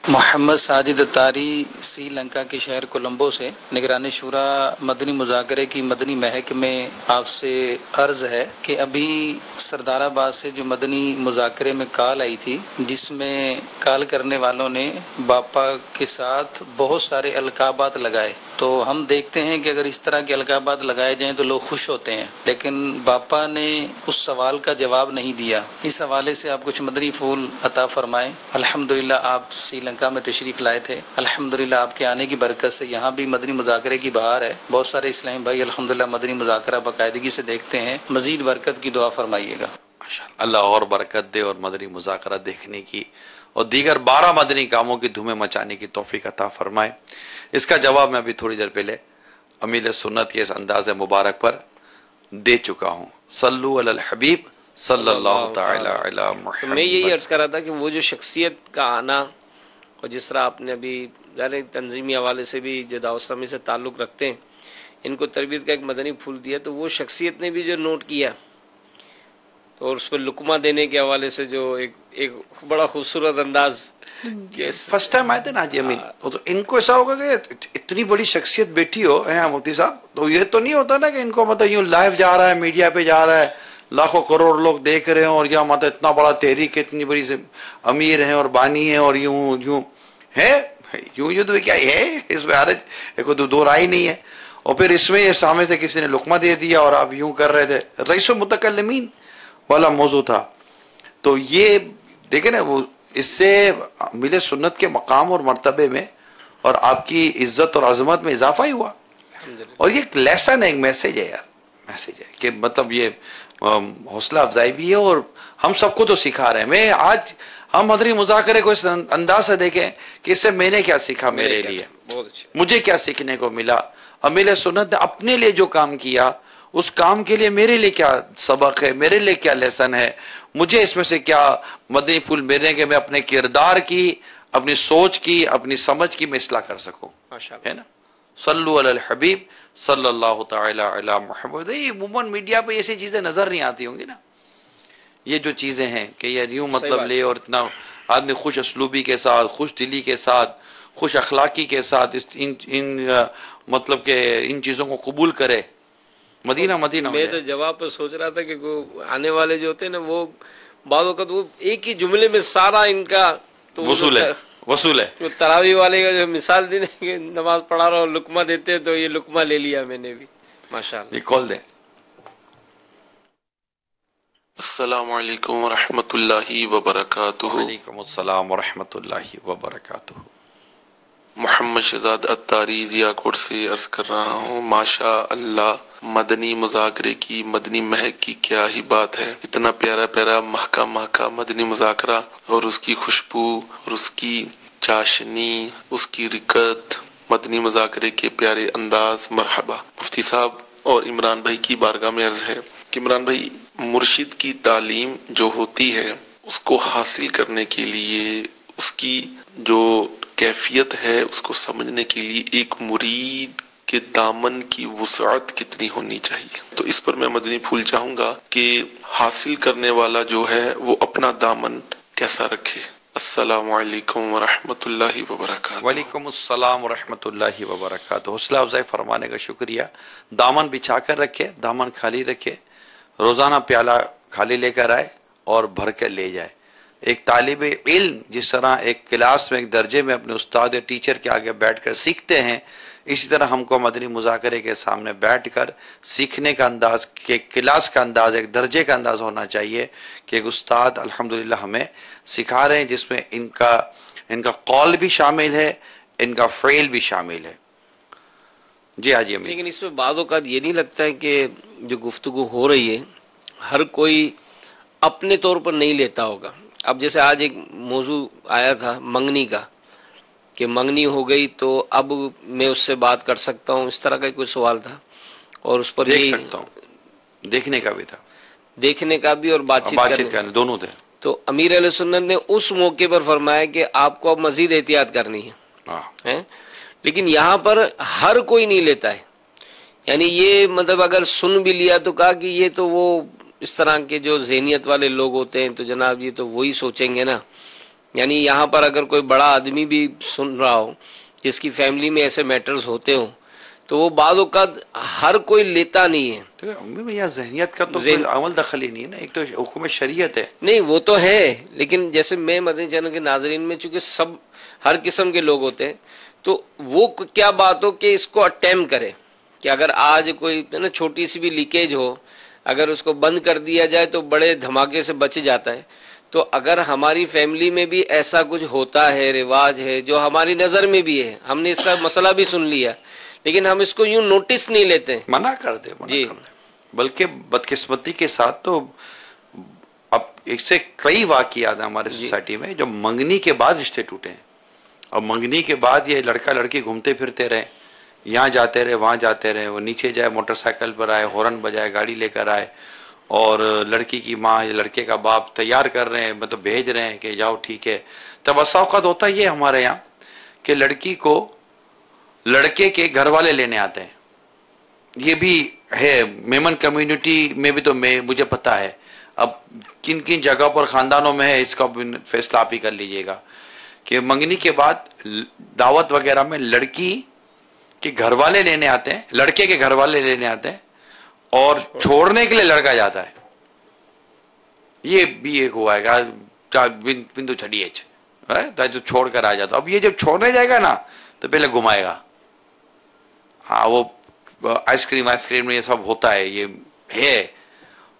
محمد ساجد اتاری سری لنکا کے شہر کولمبو سے نگران شورا مدنی مذاکرے کی مدنی مہک میں آپ سے عرض ہے کہ ابھی سردار آباد سے جو مدنی مذاکرے میں کال آئی تھی، جس میں کال کرنے والوں نے باپا کے ساتھ بہت سارے القابات لگائے، تو ہم دیکھتے ہیں کہ اگر اس طرح کے القابات لگائے جائیں تو لوگ خوش ہوتے ہیں، لیکن باپا نے اس سوال کا جواب نہیں دیا۔ اس حوالے سے آپ کچھ مدنی پھول عطا فرمائیں۔ الحمدللہ آپ سری لنکا میں تشریف لائے تھے، الحمدللہ آپ کے آنے کی برکت سے یہاں بھی مدنی مذاکرے کی بہار ہے، بہت سارے اسلامی بھائی الحمدللہ مدنی مذاکرہ باقاعدگی سے دیکھتے ہیں، مزید برکت کی دعا فرمائیے گا۔ اللہ اور برکت دے اور مدنی مذاکرہ دیکھنے کی اور دیگر 12 مدنی کاموں کی دھومیں مچانے کی توفیق عطا فرمائے۔ اس کا جواب میں ابھی تھوڑی دیر پہلے امیر سنت کے اس انداز مبارک پر دے چکا ہوں۔ صلو علی الحبیب صلی اللہ تعالی علی محمد۔ میں یہی عرض کر رہا تھا کہ وہ جو شخصیت کا آنا، اور جس طرح آپ نے ابھی تنظیمی حوالے سے بھی جو دعوت اسلامی سے تعلق رکھتے ہیں، ان کو تربیت کا ایک مدنی پھول دیا، تو وہ شخصیت نے بھی جو نوٹ کیا اور اس پہ لقمہ دینے کے حوالے سے جو ایک بڑا خوبصورت انداز، فرسٹ ٹائم آئے تھے نا جی امین، تو ان کو ایسا ہوگا کہ اتنی بڑی شخصیت بیٹھی ہو مفتی صاحب، تو یہ تو نہیں ہوتا نا کہ ان کو مطلب یوں لائیو جا رہا ہے، میڈیا پہ جا رہا ہے، لاکھوں کروڑ لوگ دیکھ رہے ہیں، اور یا مطلب اتنا بڑا تحریک، اتنی بڑی امیر ہیں اور بانی ہیں، اور یوں ہے، یوں تو کیا ہے، اس میں حرج کوئی دو رائے نہیں ہے۔ اور پھر اس میں سامنے سے کسی نے لقمہ دے دیا اور آپ یوں کر رہے تھے، رئیس المتکلمین والا موضوع تھا۔ تو یہ دیکھیں نا، وہ اس سے مل سنت کے مقام اور مرتبے میں اور آپ کی عزت اور عظمت میں اضافہ ہی ہوا۔ اور یہ ایک لیسن ہے، ایک میسج ہے یار، میسج ہے کہ مطلب یہ حوصلہ افزائی بھی ہے اور ہم سب کو تو سکھا رہے ہیں۔ میں آج ہم مدنی مذاکرے کو اس انداز سے دیکھیں کہ اس سے میں نے کیا سیکھا، میرے لیے مجھے کیا سیکھنے کو ملا، امیر سنت نے اپنے لیے جو کام کیا اس کام کے لیے میرے لیے کیا سبق ہے، میرے لیے کیا لیسن ہے، مجھے اس میں سے کیا مدنی پھول ملنے کہ میں اپنے کردار کی، اپنی سوچ کی، اپنی سمجھ کی میں اصلاح کر سکوں، ہے نا۔ صلو علی الحبیب صلی اللہ تعالی علی محمد۔ یہ عموماً میڈیا پہ ایسی چیزیں نظر نہیں آتی ہوں گی نا، یہ جو چیزیں ہیں کہ یہ یوں مطلب لے اور اتنا آدمی خوش اسلوبی کے ساتھ، خوش دلی کے ساتھ، خوش اخلاقی کے ساتھ مطلب کہ ان چیزوں کو قبول کرے۔ مدینہ میں تو جواب پر سوچ رہا تھا کہ آنے والے جو ہوتے ہیں نا، وہ بعض اوقات وہ ایک ہی جملے میں سارا ان کا تو وصول ہے۔ تراویح والے کا جو مثال دی نا کہ نماز پڑھا رہا ہوں لقمہ دیتے، تو یہ لقمہ لے لیا میں نے بھی، ماشاءاللہ۔ یہ کال دیں۔ السلام علیکم ورحمۃ اللہ وبرکاتہ۔ وعلیکم السلام ورحمۃ اللہ وبرکاتہ۔ محمد شہزاد اتاری ضیا کوٹ سے عرض کر رہا ہوں، ماشاء اللہ مدنی مذاکرے کی مدنی مہک کی کیا ہی بات ہے، اتنا پیارا پیارا مہکا مدنی مذاکرہ، اور اس کی خوشبو اور اس کی چاشنی، اس کی رکت، مدنی مذاکرے کے پیارے انداز، مرحبا۔ مفتی صاحب اور عمران بھائی کی بارگاہ میں عرض ہے کہ عمران بھائی، مرشد کی تعلیم جو ہوتی ہے اس کو حاصل کرنے کے لیے، اس کی جو کیفیت ہے اس کو سمجھنے کے لیے ایک مرید کے دامن کی وسعت کتنی ہونی چاہیے، تو اس پر میں مدنی پھول چاہوں گا کہ حاصل کرنے والا جو ہے وہ اپنا دامن کیسا رکھے۔ السلام علیکم ورحمۃ اللہ وبرکاتہ۔ وعلیکم السلام ورحمۃ اللہ وبرکاتہ۔ حوصلہ افزائی فرمانے کا شکریہ۔ دامن بچھا کر رکھے، دامن خالی رکھے، روزانہ پیالہ خالی لے کر آئے اور بھر کر لے جائے۔ ایک طالب علم جس طرح ایک کلاس میں، ایک درجے میں اپنے استاد یا ٹیچر کے آگے بیٹھ کر سیکھتے ہیں، اسی طرح ہم کو مدنی مذاکرے کے سامنے بیٹھ کر سیکھنے کا انداز، ایک کلاس کا انداز، ایک درجے کا انداز ہونا چاہیے کہ ایک استاد الحمدللہ ہمیں سکھا رہے ہیں، جس میں ان کا قول بھی شامل ہے، ان کا فعل بھی شامل ہے۔ جی ہاں جی امین۔ لیکن اس میں بعض اوقات یہ نہیں لگتا ہے کہ جو گفتگو ہو رہی ہے ہر کوئی اپنے طور پر نہیں لیتا ہوگا۔ اب جیسے آج ایک موضوع آیا تھا منگنی کا، کہ منگنی ہو گئی تو اب میں اس سے بات کر سکتا ہوں، اس طرح کا کوئی سوال تھا، اور اس پر دیکھ سکتا ہوں دیکھنے کا بھی تھا، دیکھنے کا بھی اور بات چیت کرنے دونوں تھے. تو امیر علیہ سنت نے اس موقع پر فرمایا کہ آپ کو اب مزید احتیاط کرنی ہے. لیکن یہاں پر ہر کوئی نہیں لیتا ہے، یعنی یہ مطلب اگر سن بھی لیا تو کہا کہ یہ تو وہ اس طرح کے جو ذہنیت والے لوگ ہوتے ہیں تو جناب یہ تو وہی سوچیں گے نا. یعنی یہاں پر اگر کوئی بڑا آدمی بھی سن رہا ہو جس کی فیملی میں ایسے میٹرز ہوتے ہوں تو وہ بعض اوقات ہر کوئی لیتا نہیں ہے. یہاں ذہنیت کا تو عمل دخل ہی نہیں ہے نا، ایک تو حکم شریعت ہے. نہیں وہ تو ہے، لیکن جیسے میں مدنی چینل کے ناظرین میں چونکہ سب ہر قسم کے لوگ ہوتے ہیں تو وہ کیا بات ہو کہ اس کو اٹیمپ کرے کہ اگر آج کوئی نا چھوٹی سی بھی لیکیج ہو اگر اس کو بند کر دیا جائے تو بڑے دھماکے سے بچ جاتا ہے. تو اگر ہماری فیملی میں بھی ایسا کچھ ہوتا ہے، رواج ہے جو ہماری نظر میں بھی ہے، ہم نے اس کا مسئلہ بھی سن لیا لیکن ہم اس کو یوں نوٹس نہیں لیتے، منع کر دے جی. بلکہ بدقسمتی کے ساتھ تو اب ایک سے کئی واقعات ہیں ہمارے سوسائٹی میں جو منگنی کے بعد رشتے ٹوٹے ہیں، اور منگنی کے بعد یہ لڑکا لڑکی گھومتے پھرتے رہے، یہاں جاتے رہے وہاں جاتے رہے، وہ نیچے جائے موٹر سائیکل پر آئے، ہورن بجائے، گاڑی لے کر آئے، اور لڑکی کی ماں یا لڑکے کا باپ تیار کر رہے ہیں، مطلب بھیج رہے ہیں کہ جاؤ ٹھیک ہے. تب ایسا اوقات ہوتا ہے یہ ہمارے یہاں کہ لڑکی کو لڑکے کے گھر والے لینے آتے ہیں. یہ بھی ہے میمن کمیونٹی میں بھی، تو مجھے پتا ہے اب کن کن جگہ پر خاندانوں میں ہے، اس کا فیصلہ آپ ہی کر لیجئے گا کہ منگنی کے بعد دعوت وغیرہ میں لڑکی کے گھر والے لینے آتے ہیں، لڑکے کے گھر والے لینے آتے ہیں اور چھوڑنے کے لیے لڑکا جاتا ہے. یہ بھی ایک ہوا ہے بندو چھڑی جو چھوڑ کر آ جاتا. اب یہ جب چھوڑنے جائے گا نا تو پہلے گھمائے گا، ہاں وہ آئس کریم میں یہ سب ہوتا ہے، یہ ہے،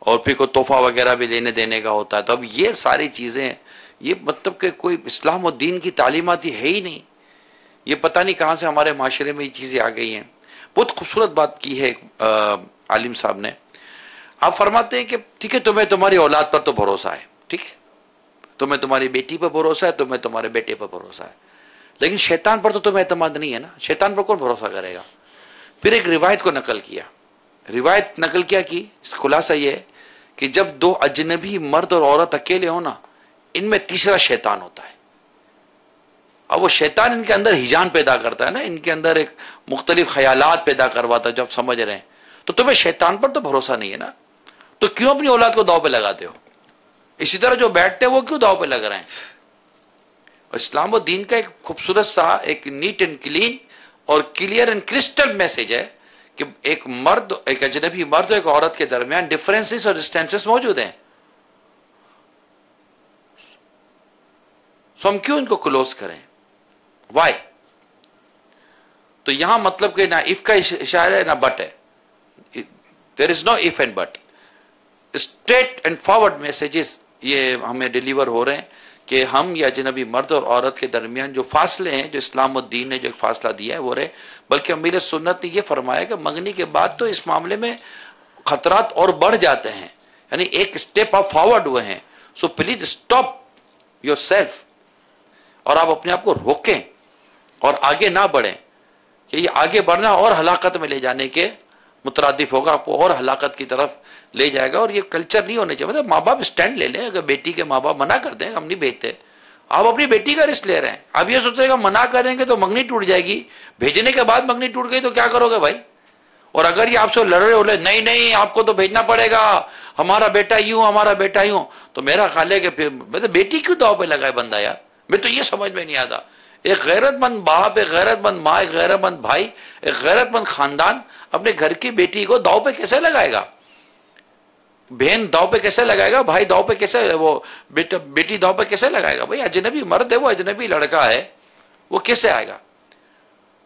اور پھر کوئی تحفہ وغیرہ بھی لینے دینے کا ہوتا ہے. تو اب یہ ساری چیزیں یہ مطلب کہ کوئی اسلام و دین کی تعلیمات ہے ہی نہیں. یہ پتہ نہیں کہاں سے ہمارے معاشرے میں یہ چیزیں آ گئی ہیں. بہت خوبصورت بات کی ہے عالم صاحب نے. آپ فرماتے ہیں کہ ٹھیک ہے تمہیں تمہاری اولاد پر تو بھروسہ ہے، ٹھیک ہے تمہیں تمہاری بیٹی پر بھروسہ ہے، تمہیں تمہارے بیٹے پر بھروسہ ہے، لیکن شیطان پر تو تمہیں اعتماد نہیں ہے نا. شیطان پر کون بھروسہ کرے گا؟ پھر ایک روایت کو نقل کیا، روایت نقل کیا کی خلاصہ یہ ہے کہ جب دو اجنبی مرد اور عورت اکیلے ہو نا، ان میں تیسرا شیطان ہوتا ہے. اب وہ شیطان ان کے اندر ہیجان پیدا کرتا ہے نا، ان کے اندر ایک مختلف خیالات پیدا کرواتا ہے جو آپ سمجھ رہے ہیں. تو تمہیں شیطان پر تو بھروسہ نہیں ہے نا، تو کیوں اپنی اولاد کو داؤ پہ لگاتے ہو؟ اسی طرح جو بیٹھتے ہیں وہ کیوں داؤ پہ لگ رہے ہیں؟ اسلام و دین کا ایک خوبصورت سا ایک نیٹ اینڈ کلین اور کلیئر اینڈ کرسٹل میسج ہے کہ ایک مرد، ایک اجنبی مرد اور ایک عورت کے درمیان ڈفرینسز اور ڈسٹینسز موجود ہیں. سو ہم کیوں ان کو کلوز کریں؟ وائی؟ تو یہاں مطلب کہ نہ اف کا اشارہ ہے نہ بٹ ہے. There is no if and but. Straight and forward messages یہ ہمیں ڈیلیور ہو رہے ہیں کہ ہم یا اجنبی مرد اور عورت کے درمیان جو فاصلے ہیں، جو اسلام و دین نے جو ایک فاصلہ دیا ہے وہ رہے. بلکہ امیر سنت نے یہ فرمایا کہ منگنی کے بعد تو اس معاملے میں خطرات اور بڑھ جاتے ہیں، یعنی ایک اسٹیپ آپ فارورڈ ہوئے ہیں. So please stop your self, اور آپ اپنے آپ کو روکیں اور آگے نہ بڑھیں کہ یہ آگے بڑھنا اور ہلاکت میں لے جانے کے مترادف ہوگا، آپ کو اور ہلاکت کی طرف لے جائے گا. اور یہ کلچر نہیں ہونے چاہیے. مطلب ماں باپ اسٹینڈ لے لیں. اگر بیٹی کے ماں باپ منع کر دیں ہم نہیں بھیجتے، آپ اپنی بیٹی کا رسک لے رہے ہیں. آپ یہ سوچتے ہیں کہ منع کریں گے تو منگنی ٹوٹ جائے گی، بھیجنے کے بعد منگنی ٹوٹ گئی تو کیا کرو گے بھائی؟ اور اگر یہ آپ سے لڑ رہے ہو نہیں نہیں آپ کو تو بھیجنا پڑے گا، ہمارا بیٹا یوں ہمارا بیٹا یوں، تو میرا خیال ہے کہ پھر مطلب بیٹی کیوں داؤ پہ لگائے بندہ یار؟ میں تو یہ سمجھ میں نہیں آتا. ایک غیرت مند باپ، ایک غیرت مند ماں، ایک غیرت مند بھائی، ایک غیرت مند خاندان اپنے گھر کی بیٹی کو داؤ پہ کیسے لگائے گا؟ بہن داؤ پہ کیسے لگائے گا؟ بھائی داؤ پہ کیسے، وہ بیٹی داؤ پہ کیسے لگائے گا؟ بھائی اجنبی مرد ہے، وہ اجنبی لڑکا ہے، وہ کیسے آئے گا؟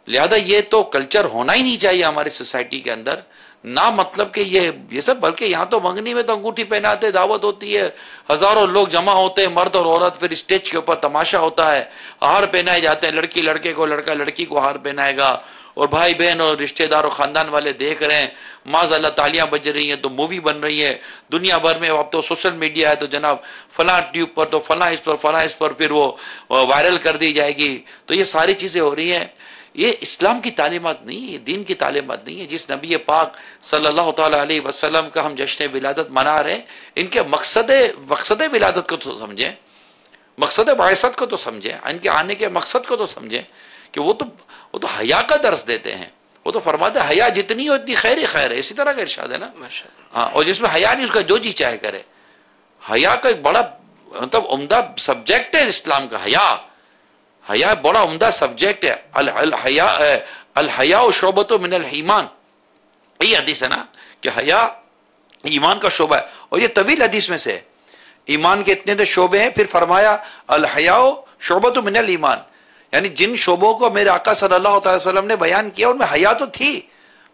لہذا یہ تو کلچر ہونا ہی نہیں چاہیے ہماری سوسائٹی کے اندر. نہ مطلب کہ یہ سب، بلکہ یہاں تو منگنی میں تو انگوٹھی پہناتے، دعوت ہوتی ہے، ہزاروں لوگ جمع ہوتے ہیں مرد اور عورت، پھر اسٹیج کے اوپر تماشا ہوتا ہے، ہار پہنائے جاتے ہیں، لڑکی لڑکے کو، لڑکا لڑکی کو ہار پہنائے گا، اور بھائی بہن اور رشتہ دار اور خاندان والے دیکھ رہے ہیں، ماذا اللہ تالیاں بج رہی ہیں، تو مووی بن رہی ہے دنیا بھر میں. اب تو سوشل میڈیا ہے تو جناب فلاں ٹیوب پر تو فلاں اس پر فلاں اس پر پھر وہ وائرل کر دی جائے گی. تو یہ ساری چیزیں ہو رہی ہیں. یہ اسلام کی تعلیمات نہیں ہے، یہ دین کی تعلیمات نہیں ہے. جس نبی پاک صلی اللہ تعالی علیہ وسلم کا ہم جشن ولادت منا رہے ہیں، ان کے مقصد ولادت کو تو سمجھیں، مقصد بعثت کو تو سمجھیں، ان کے آنے کے مقصد کو تو سمجھیں کہ وہ تو حیا کا درس دیتے ہیں. وہ تو فرماتے ہیں حیا جتنی ہو اتنی خیر ہی خیر ہے، اسی طرح کا ارشاد ہے نا. ہاں، اور جس میں حیا نہیں اس کا جو جی چاہے کرے. حیا کا ایک بڑا مطلب عمدہ سبجیکٹ ہے اسلام کا. حیا بڑا عمدہ سبجیکٹ ہے. الحیاء شعبۃ من الایمان، یہ حدیث ہے نا کہ حیا ایمان کا شعبہ ہے. اور یہ طویل حدیث میں سے ہے. ایمان کے اتنے شعبے ہیں، پھر فرمایا الحیاء شعبۃ من الایمان، یعنی جن شعبوں کو میرے آقا صلی اللہ علیہ وسلم نے بیان کیا ان میں حیا تو تھی،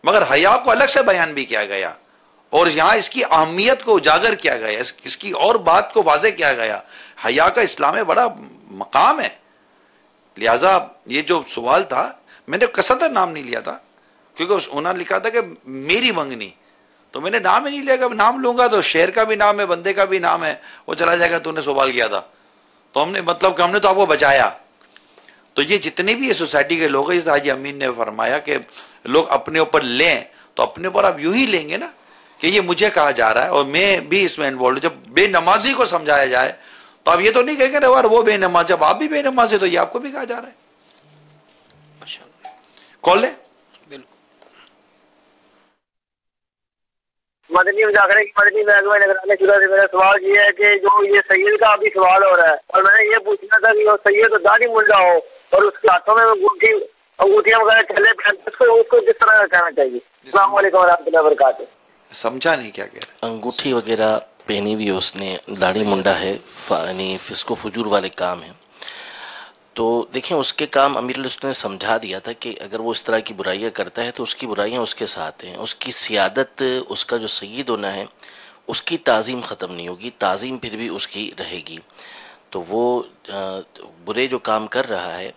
مگر حیا کو الگ سے بیان بھی کیا گیا، اور یہاں اس کی اہمیت کو اجاگر کیا گیا، اس کی اور بات کو واضح کیا گیا. حیا کا اسلام میں بڑا مقام ہے. لہذا یہ جو سوال تھا، میں نے قصدن نام نہیں لیا تھا، کیونکہ انہوں نے لکھا تھا کہ میری منگنی، تو میں نے نام ہی نہیں لیا. کہ نام لوں گا تو شہر کا بھی نام ہے، بندے کا بھی نام ہے، وہ چلا جائے گا تو نے سوال کیا تھا. تو ہم نے مطلب کہ ہم نے تو آپ کو بچایا. تو یہ جتنے بھی یہ سوسائٹی کے لوگ ہیں، جیسے حاجی امین نے فرمایا کہ لوگ اپنے اوپر لیں، تو اپنے اوپر آپ یوں ہی لیں گے نا کہ یہ مجھے کہا جا رہا ہے اور میں بھی اس میں انوالو. جب بے نمازی کو سمجھایا جائے تو آپ یہ تو نہیں کہیں گے یار وہ بے نماز، جب آپ بھی بے نماز ہے تو یہ آپ کو بھی کہا جا رہا ہے. کال لیں. مدنی مذاکرے کی مدنی محکمہ نگرانی شورا سے میرا سوال یہ ہے کہ جو یہ سید کا ابھی سوال ہو رہا ہے، اور میں نے یہ پوچھنا تھا کہ وہ سید داڑھی منڈا ہو اور اس کے ہاتھوں میں انگوٹھیاں وغیرہ چلے اس کو کس طرح کہنا چاہیے. السلام علیکم ورحمۃ اللہ وبرکاتہ. سمجھا نہیں کیا کہہ رہے. انگوٹھی وغیرہ پہنی ہوئی اس نے، داڑھی منڈا ہے، یعنی فسق و فجور والے کام ہیں. تو دیکھیں اس کے کام امیر علیہ السلام نے سمجھا دیا تھا کہ اگر وہ اس طرح کی برائیاں کرتا ہے تو اس کی برائیاں اس کے ساتھ ہیں. اس کی سیادت، اس کا جو سید ہونا ہے، اس کی تعظیم ختم نہیں ہوگی، تعظیم پھر بھی اس کی رہے گی. تو وہ برے جو کام کر رہا ہے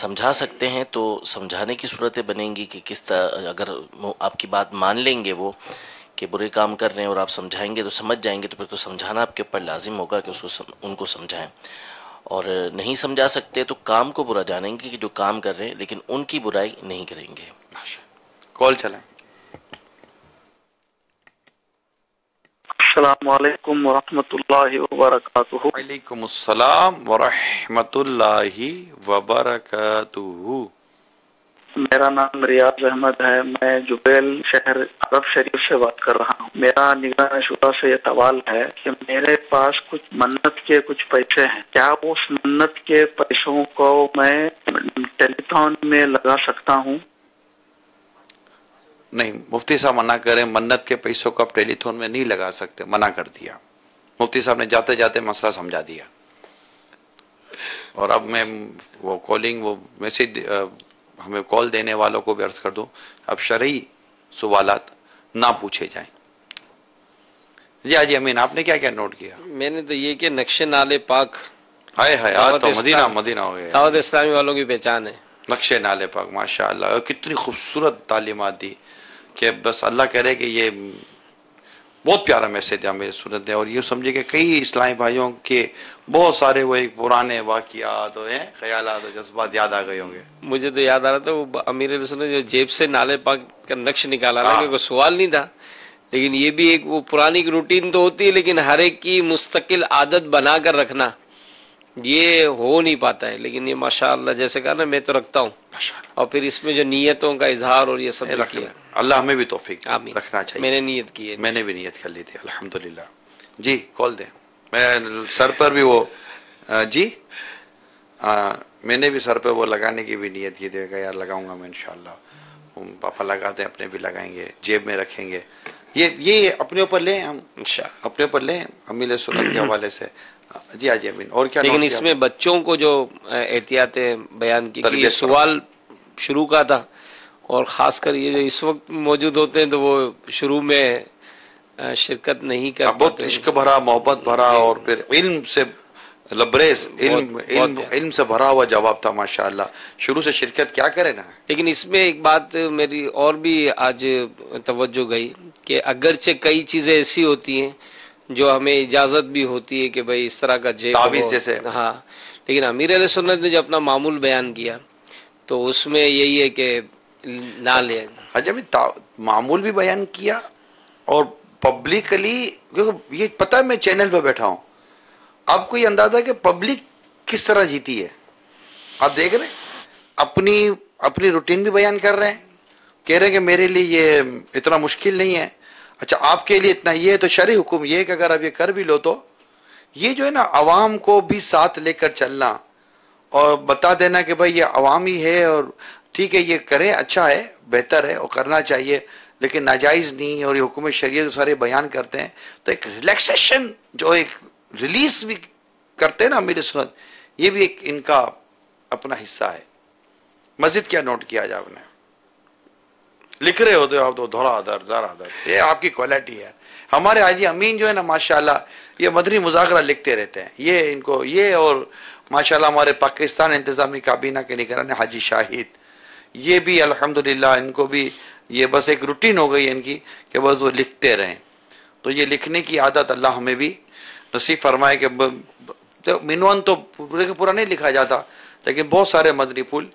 سمجھا سکتے ہیں تو سمجھانے کی صورتیں بنیں گی کہ کس طرح، اگر آپ کی بات مان لیں گے وہ کہ برے کام کر رہے ہیں اور آپ سمجھائیں گے تو سمجھ جائیں گے، تو پھر تو سمجھانا آپ کے اوپر لازم ہوگا کہ ان کو سمجھائیں. اور نہیں سمجھا سکتے تو کام کو برا جانیں گے کہ جو کام کر رہے ہیں، لیکن ان کی برائی نہیں کریں گے. کال چلائیں. السلام علیکم ورحمۃ اللہ وبرکاتہ. وعلیکم السلام ورحمۃ اللہ وبرکاتہ. میرا نام ریاض احمد ہے، میں جبیل شہر عرب شریف سے بات کر رہا ہوں. میرا نگران شورا سے یہ سوال ہے کہ میرے پاس کچھ منت کے کچھ پیسے ہیں، کیا اس منت کے پیسوں کو میں ٹیلی تھون میں لگا سکتا ہوں؟ نہیں، مفتی صاحب منع کریں، منت کے پیسوں کو آپ ٹیلی تھون میں نہیں لگا سکتے، منع کر دیا. مفتی صاحب نے جاتے جاتے مسئلہ سمجھا دیا. اور اب میں وہ کالنگ، وہ میسج ہمیں کال دینے والوں کو بھی عرض کر دوں، اب شرعی سوالات نہ پوچھے جائیں. جی حاجی امین، آپ نے کیا کیا نوٹ کیا؟ میں نے تو یہ کہ نقش نالے پاک، آج تو مدینہ ہو گیا. دعوت اسلامی والوں کی پہچان ہے نقش نالے پاک. ماشاءاللہ، اور کتنی خوبصورت تعلیمات دی کہ بس اللہ کہہ رہے کہ یہ بہت پیارا میسج ہے میرے سنت ہے. اور یہ سمجھے کہ کئی اسلامی بھائیوں کے بہت سارے وہ ایک پرانے واقعات ہیں، خیالات اور جذبات یاد آ گئے ہوں گے. مجھے تو یاد آ رہا تھا وہ امیر علیہ السلام نے جو جیب سے نالے پاک کا نقش نکالا نا، کوئی سوال نہیں تھا، لیکن یہ بھی ایک وہ پرانی روٹین تو ہوتی ہے، لیکن ہر ایک کی مستقل عادت بنا کر رکھنا یہ ہو نہیں پاتا ہے. لیکن یہ ماشاءاللہ جیسے کہا نا، میں تو رکھتا ہوں. اور پھر اس میں جو نیتوں کا اظہار اور یہ سب کیا، اللہ ہمیں بھی توفیق رکھنا چاہیے. میں نے نیت کی ہے، میں نے بھی نیت کر لی تھی الحمدللہ. جی کال دیں. میں سر پر بھی وہ جی میں نے بھی سر پہ وہ لگانے کی بھی نیت کی تھی کہ یار لگاؤں گا میں انشاءاللہ. پاپا لگاتے ہیں، اپنے بھی لگائیں گے، جیب میں رکھیں گے. یہ اپنے اوپر لیں، ہم اپنے اوپر لیں امیل سنت کے حوالے سے. جی آج امین. اور کیا؟ لیکن اس میں بچوں کو جو احتیاطیں بیان کی کہ یہ سوال شروع کا تھا، اور خاص کر یہ جو اس وقت موجود ہوتے ہیں تو وہ شروع میں شرکت نہیں کر بہت عشق بھرا، محبت بھرا، اور پھر علم سے لبریز، علم سے بھرا ہوا جواب تھا ماشاءاللہ. شروع سے شرکت کیا کرے نا. لیکن اس میں ایک بات میری اور بھی آج توجہ گئی کہ اگرچہ کئی چیزیں ایسی ہوتی ہیں جو ہمیں اجازت بھی ہوتی ہے کہ بھئی اس طرح کا جیب تعویذ جیسے، ہاں، لیکن امیر علیہ سنت نے جو اپنا معمول بیان کیا تو اس میں یہی ہے کہ نہ لیں. جب معمول بھی بیان کیا اور پبلکلی، یہ پتہ ہے میں چینل پہ بیٹھا ہوں، آپ کو یہ اندازہ ہے کہ پبلک کس طرح جیتی ہے. آپ دیکھ رہے ہیں اپنی روٹین بھی بیان کر رہے ہیں، کہہ رہے ہیں کہ میرے لیے یہ اتنا مشکل نہیں ہے. اچھا آپ کے لیے اتنا یہ ہے تو شرعی حکم یہ ہے کہ اگر آپ یہ کر بھی لو تو یہ جو ہے نا عوام کو بھی ساتھ لے کر چلنا اور بتا دینا کہ بھائی یہ عوامی ہے اور ٹھیک ہے یہ کریں، اچھا ہے، بہتر ہے اور کرنا چاہیے، لیکن ناجائز نہیں. اور یہ حکم شریعت جو سارے بیان کرتے ہیں تو ایک ریلیکسیشن جو ایک ریلیز بھی کرتے ہیں نا امیر سنت، یہ بھی ایک ان کا اپنا حصہ ہے. مسجد کیا نوٹ کیا جائے، آپ نے لکھ رہے ہوتے آپ تو دھڑا دھر، یہ آپ کی کوالٹی ہے. ہمارے حاجی امین جو ہے نا ماشاءاللہ یہ مدنی مذاکرہ لکھتے رہتے ہیں. یہ ان کو یہ اور ماشاءاللہ ہمارے پاکستان انتظامی کابینہ کے نگران حاجی شاہد، یہ بھی الحمدللہ ان کو بھی یہ بس ایک روٹین ہو گئی ان کی کہ بس وہ لکھتے رہیں. تو یہ لکھنے کی عادت اللہ ہمیں بھی نصیب فرمائے کہ منون تو پورا نہیں لکھا جاتا لیکن بہت سارے مدنی پھول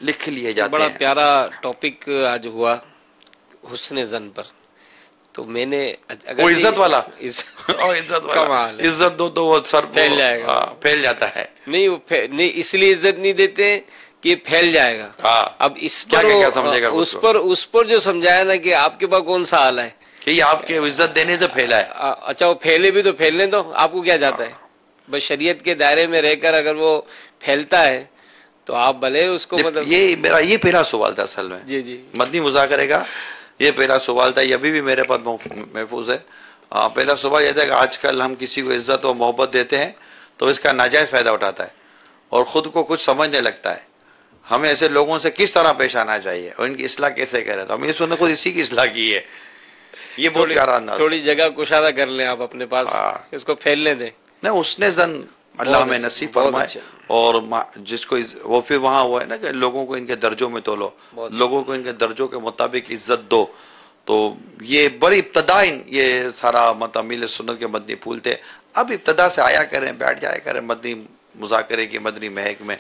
لکھ لیے جاتے ہیں. بڑا پیارا ٹاپک آج ہوا حسن زن پر. تو میں نے وہ عزت والا عزت دو تو وہ سر پھیل جائے گا، پھیل جاتا ہے. نہیں وہ نہیں اس لیے عزت نہیں دیتے کہ پھیل جائے گا. اب اس پر جو سمجھایا نا کہ آپ کے پاس کون سا حال ہے کہ یہ آپ کے عزت دینے سے پھیلا ہے. اچھا وہ پھیلے بھی تو پھیلنے دو، آپ کو کیا جاتا ہے. بس شریعت کے دائرے میں رہ کر اگر وہ پھیلتا ہے تو آپ بھلے اس کو مطلب. یہ میرا یہ پہلا سوال تھا اصل میں. جی مدنی مذاکرے کا یہ پہلا سوال تھا، یہ ابھی بھی میرے پاس محفوظ ہے. پہلا سوال یہ تھا کہ آج کل ہم کسی کو عزت و محبت دیتے ہیں تو اس کا ناجائز فائدہ اٹھاتا ہے اور خود کو کچھ سمجھنے لگتا ہے. ہمیں ایسے لوگوں سے کس طرح پیش آنا چاہیے اور ان کی اصلاح کیسے کریں. تو ہم یہ سننے کو اسی کی اصلاح کی ہے. یہ بہت پیارا انداز. تھوڑی جگہ کشادہ کر لیں آپ اپنے پاس، اس کو پھیلنے دیں. نہیں اس نے زن اللہ میں نصیب فرمائے. اور جس کو وہ پھر وہاں ہوا ہے نا کہ لوگوں کو ان کے درجوں میں تولو، لوگوں کو ان کے درجوں کے مطابق عزت دو. تو یہ بڑی ابتدا یہ سارا مطلب میل سنت کے مدنی پھول تھے. اب ابتدا سے آیا کریں، بیٹھ جایا کریں مدنی مذاکرے کی مدنی مہک میں.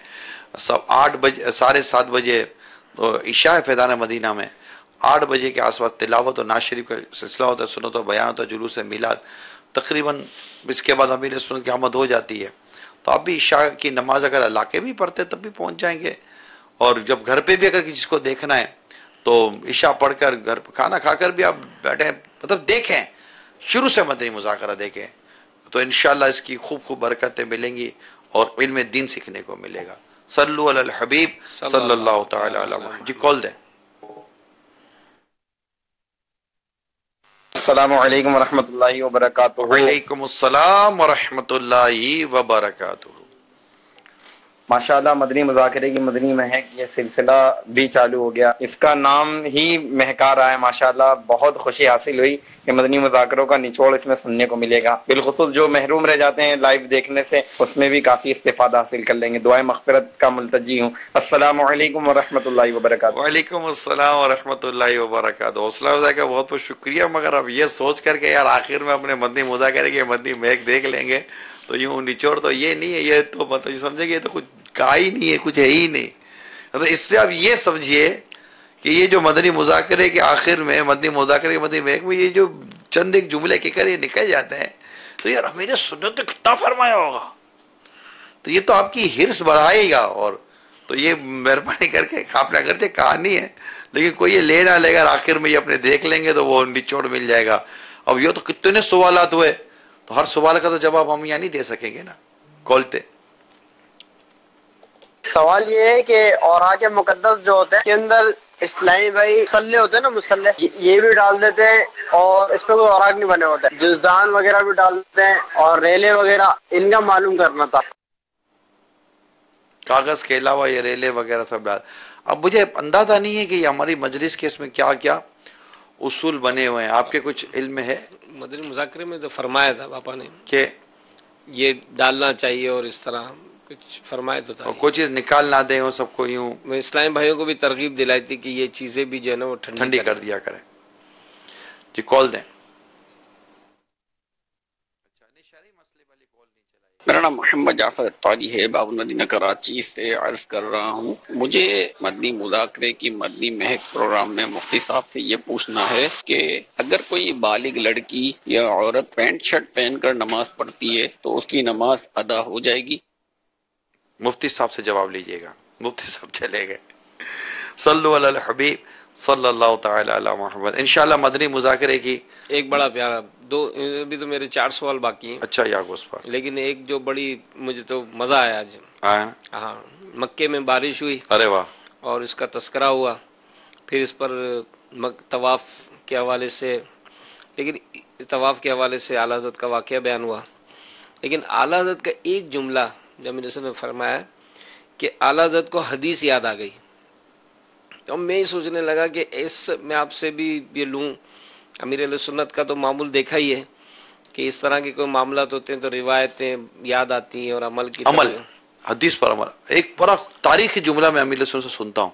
سب 8 بجے 7:30 بجے تو عشاء فیضان مدینہ میں 8 بجے کے آس پاس تلاوت اور نعت شریف کا سلسلہ ہوتا ہے، سنت و بیان ہوتا ہے، جلوس میلاد. تقریباً اس کے بعد امیر سنت کی آمد ہو جاتی ہے. تو آپ بھی عشاء کی نماز اگر علاقے بھی پڑھتے تب بھی پہنچ جائیں گے. اور جب گھر پہ بھی اگر کسی کو دیکھنا ہے تو عشاء پڑھ کر گھر کھانا کھا کر بھی آپ بیٹھیں، مطلب دیکھیں، شروع سے مدنی مذاکرہ دیکھیں تو انشاءاللہ اس کی خوب برکتیں ملیں گی اور علم دین سیکھنے کو ملے گا. صلو علی الحبیب صلی اللہ تعالی علیہ وسلم. جی کال دیں. السلام علیکم ورحمۃ اللہ وبرکاتہ. وعلیکم السلام ورحمۃ اللہ وبرکاتہ. ماشاءاللہ مدنی مذاکرے کی مدنی مہک یہ سلسلہ بھی چالو ہو گیا، اس کا نام ہی مہکا رہا ہے. ماشاءاللہ بہت خوشی حاصل ہوئی کہ مدنی مذاکروں کا نچوڑ اس میں سننے کو ملے گا. بالخصوص جو محروم رہ جاتے ہیں لائیو دیکھنے سے اس میں بھی کافی استفادہ حاصل کر لیں گے. دعائیں مغفرت کا ملتجی ہوں. السلام علیکم ورحمۃ اللہ وبرکاتہ. وعلیکم السلام ورحمۃ اللہ وبرکاتہ. حوصلہ افزائی کا بہت بہت شکریہ. مگر اب یہ سوچ کر کے یار آخر میں اپنے مدنی مذاکرے کی مدنی مہک دیکھ لیں گے تو یوں نچوڑ تو یہ نہیں ہے، یہ تو مطلب سمجھے کہ یہ تو کچھ کہا ہی نہیں ہے، کچھ ہے ہی نہیں. مطلب اس سے آپ یہ سمجھیے کہ یہ جو مدنی مذاکرے کے آخر میں مدنی مذاکرے کے مدنی مہک میں یہ جو چند ایک جملے کے کر یہ نکل جاتے ہیں تو یار میرے سنت نے کتنا فرمایا ہوگا. تو یہ تو آپ کی ہرس بڑھائے گا. اور تو یہ مہربانی کر کے آپ نے اگرچہ کہا نہیں ہے لیکن کوئی یہ لے نہ لے گا، آخر میں یہ اپنے دیکھ لیں گے تو وہ نچوڑ مل جائے گا. اب یہ تو کتنے سوالات ہوئے تو ہر سوال کا تو جواب ہم یہاں نہیں دے سکیں گے نا. کھولتے سوال یہ ہے کہ اوراق مقدس جو ہوتے ہیں کے اندر اسلامی بھائی مسلے ہوتے ہیں نا، مسلے یہ بھی ڈال دیتے ہیں اور اس پہ کوئی اوراق نہیں بنے ہوتے. جزدان وغیرہ بھی ڈال دیتے ہیں اور ریلے وغیرہ، ان کا معلوم کرنا تھا. کاغذ کے علاوہ یہ ریلے وغیرہ سب ڈال. اب مجھے اندازہ نہیں ہے کہ یہ ہماری مجلس کے اس میں کیا کیا اصول بنے ہوئے ہیں. آپ کے کچھ علم ہے؟ مدنی مذاکرے میں تو فرمایا تھا پاپا نے کہ یہ ڈالنا چاہیے اور اس طرح کچھ فرمایا تو تھا. اور کوئی چیز نکال نہ دیں وہ سب کو یوں. میں اسلامی بھائیوں کو بھی ترغیب دلائی تھی کہ یہ چیزیں بھی جو ہے نا وہ ٹھنڈی کر دیا کریں. جی کال دیں. میرا نام محمد جعفر الطاری ہے، باب المدینہ کراچی سے عرض کر رہا ہوں۔ مجھے مدنی مذاکرے کی مدنی مہک پروگرام میں مفتی صاحب سے یہ پوچھنا ہے کہ اگر کوئی بالغ لڑکی یا عورت پینٹ شرٹ پہن کر نماز پڑھتی ہے تو اس کی نماز ادا ہو جائے گی؟ مفتی صاحب سے جواب لیجئے گا، مفتی صاحب چلے گئے۔ صلو علی الحبیب صلی اللہ تعالی علی محمد۔ انشاءاللہ مدنی مذاکرے کی ایک بڑا پیارا ابھی تو میرے 4 سوال باقی ہیں۔ اچھا یا اس پر لیکن ایک جو بڑی مجھے تو مزہ آیا آج، ہاں مکے میں بارش ہوئی، ارے واہ، اور اس کا تذکرہ ہوا، پھر اس پر طواف کے حوالے سے، لیکن طواف کے حوالے سے اعلیٰ حضرت کا واقعہ بیان ہوا، لیکن اعلیٰ حضرت کا ایک جملہ جب میں نے فرمایا کہ اعلیٰ حضرت کو حدیث یاد آ گئی، تو میں یہ سوچنے لگا کہ میں آپ سے بھی یہ لوں، امیر علیہ سنت کا تو معمول دیکھا ہی ہے کہ اس طرح کے کوئی معاملات ہوتے ہیں تو روایتیں یاد آتی ہیں اور عمل کی حدیث پر عمل۔ ایک بڑا تاریخی جملہ میں امیر علیہ سنت سے سنتا ہوں،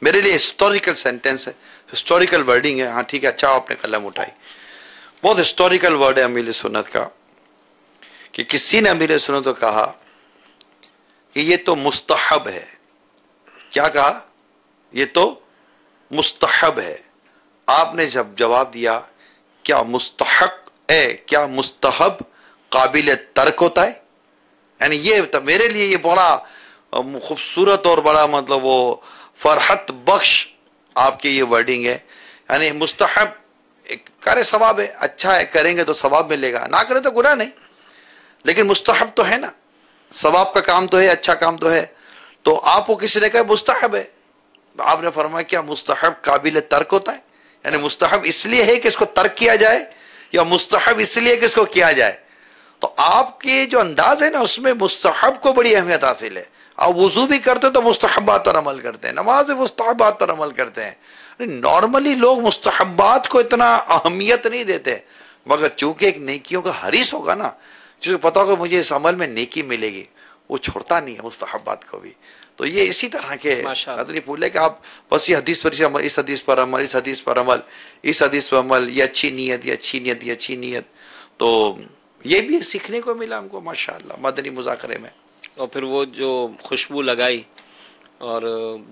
میرے لیے ہسٹوریکل سینٹینس ہے، ہسٹوریکل ورڈنگ ہے۔ ہاں ٹھیک ہے، اچھا آپ نے قلم اٹھائی، بہت ہسٹوریکل ورڈ ہے امیر علیہ سنت کا، کہ کسی نے امیر علیہ سنت کو کہا کہ یہ تو مستحب ہے۔ کیا کہا؟ یہ تو مستحب ہے۔ آپ نے جب جواب دیا کیا مستحق ہے، کیا مستحب قابل ترک ہوتا ہے؟ یعنی یہ میرے لیے یہ بڑا خوبصورت اور بڑا مطلب وہ فرحت بخش آپ کی یہ ورڈنگ ہے۔ یعنی مستحب کرے ثواب ہے، اچھا ہے، کریں گے تو ثواب ملے گا، نہ کرے تو گناہ نہیں، لیکن مستحب تو ہے نا، ثواب کا کام تو ہے، اچھا کام تو ہے۔ تو آپ کو کسی نے کہا مستحب ہے، تو آپ نے فرمایا کیا مستحب قابل ترک ہوتا ہے؟ یعنی مستحب اس لیے ہے کہ اس کو ترک کیا جائے، یا مستحب اس لیے کہ اس کو کیا جائے؟ تو آپ کے جو انداز ہے نا اس میں مستحب کو بڑی اہمیت حاصل ہے۔ آپ وضو بھی کرتے تو مستحبات پر عمل کرتے ہیں، نماز مستحبات پر عمل کرتے ہیں۔ نارملی لوگ مستحبات کو اتنا اہمیت نہیں دیتے، مگر چونکہ ایک نیکیوں کا حریص ہوگا نا، جس کو پتا ہوگا مجھے اس عمل میں نیکی ملے گی، وہ چھوڑتا نہیں ہے مستحبات کو بھی۔ تو یہ اسی طرح کے حضرت نہیں پھولے کہ آپ بس یہ حدیث پر عمل، اس حدیث پر عمل، اس حدیث پر عمل، اس حدیث پر عمل، یہ اچھی نیت، یہ اچھی نیت، یہ اچھی نیت۔ تو یہ بھی سیکھنے کو ملا ہم کو ماشاءاللہ مدنی مذاکرے میں۔ اور پھر وہ جو خوشبو لگائی اور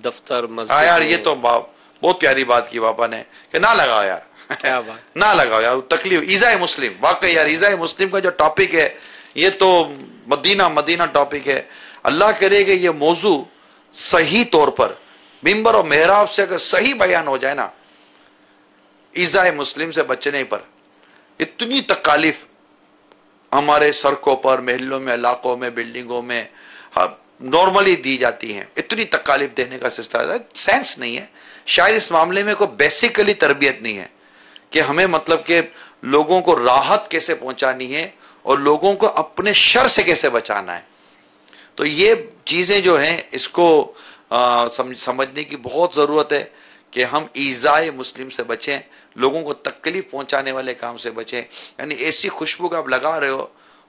دفتر مسجد، یار یہ تو بہت پیاری بات کی پاپا نے کہ نہ لگاؤ یار، کیا بات، نہ لگاؤ یار، تکلیف۔ ایذاء مسلم، واقعی یار ایذاء مسلم کا جو ٹاپک ہے یہ تو مدینہ ٹاپک ہے۔ اللہ کرے کہ یہ موضوع صحیح طور پر ممبر اور محراب سے اگر صحیح بیان ہو جائے نا، ایذاء مسلم سے بچنے پر اتنی تکالیف ہمارے سڑکوں پر، محلوں میں، علاقوں میں، بلڈنگوں میں نارملی دی جاتی ہیں، اتنی تکالیف دینے کا سلسلہ سینس نہیں ہے۔ شاید اس معاملے میں کوئی بیسیکلی تربیت نہیں ہے کہ ہمیں مطلب کہ لوگوں کو راحت کیسے پہنچانی ہے اور لوگوں کو اپنے شر سے کیسے بچانا ہے۔ تو یہ چیزیں جو ہیں اس کو سمجھنے کی بہت ضرورت ہے کہ ہم ایذاء مسلم سے بچیں، لوگوں کو تکلیف پہنچانے والے کام سے بچیں۔ یعنی ایسی خوشبو کا آپ لگا رہے ہو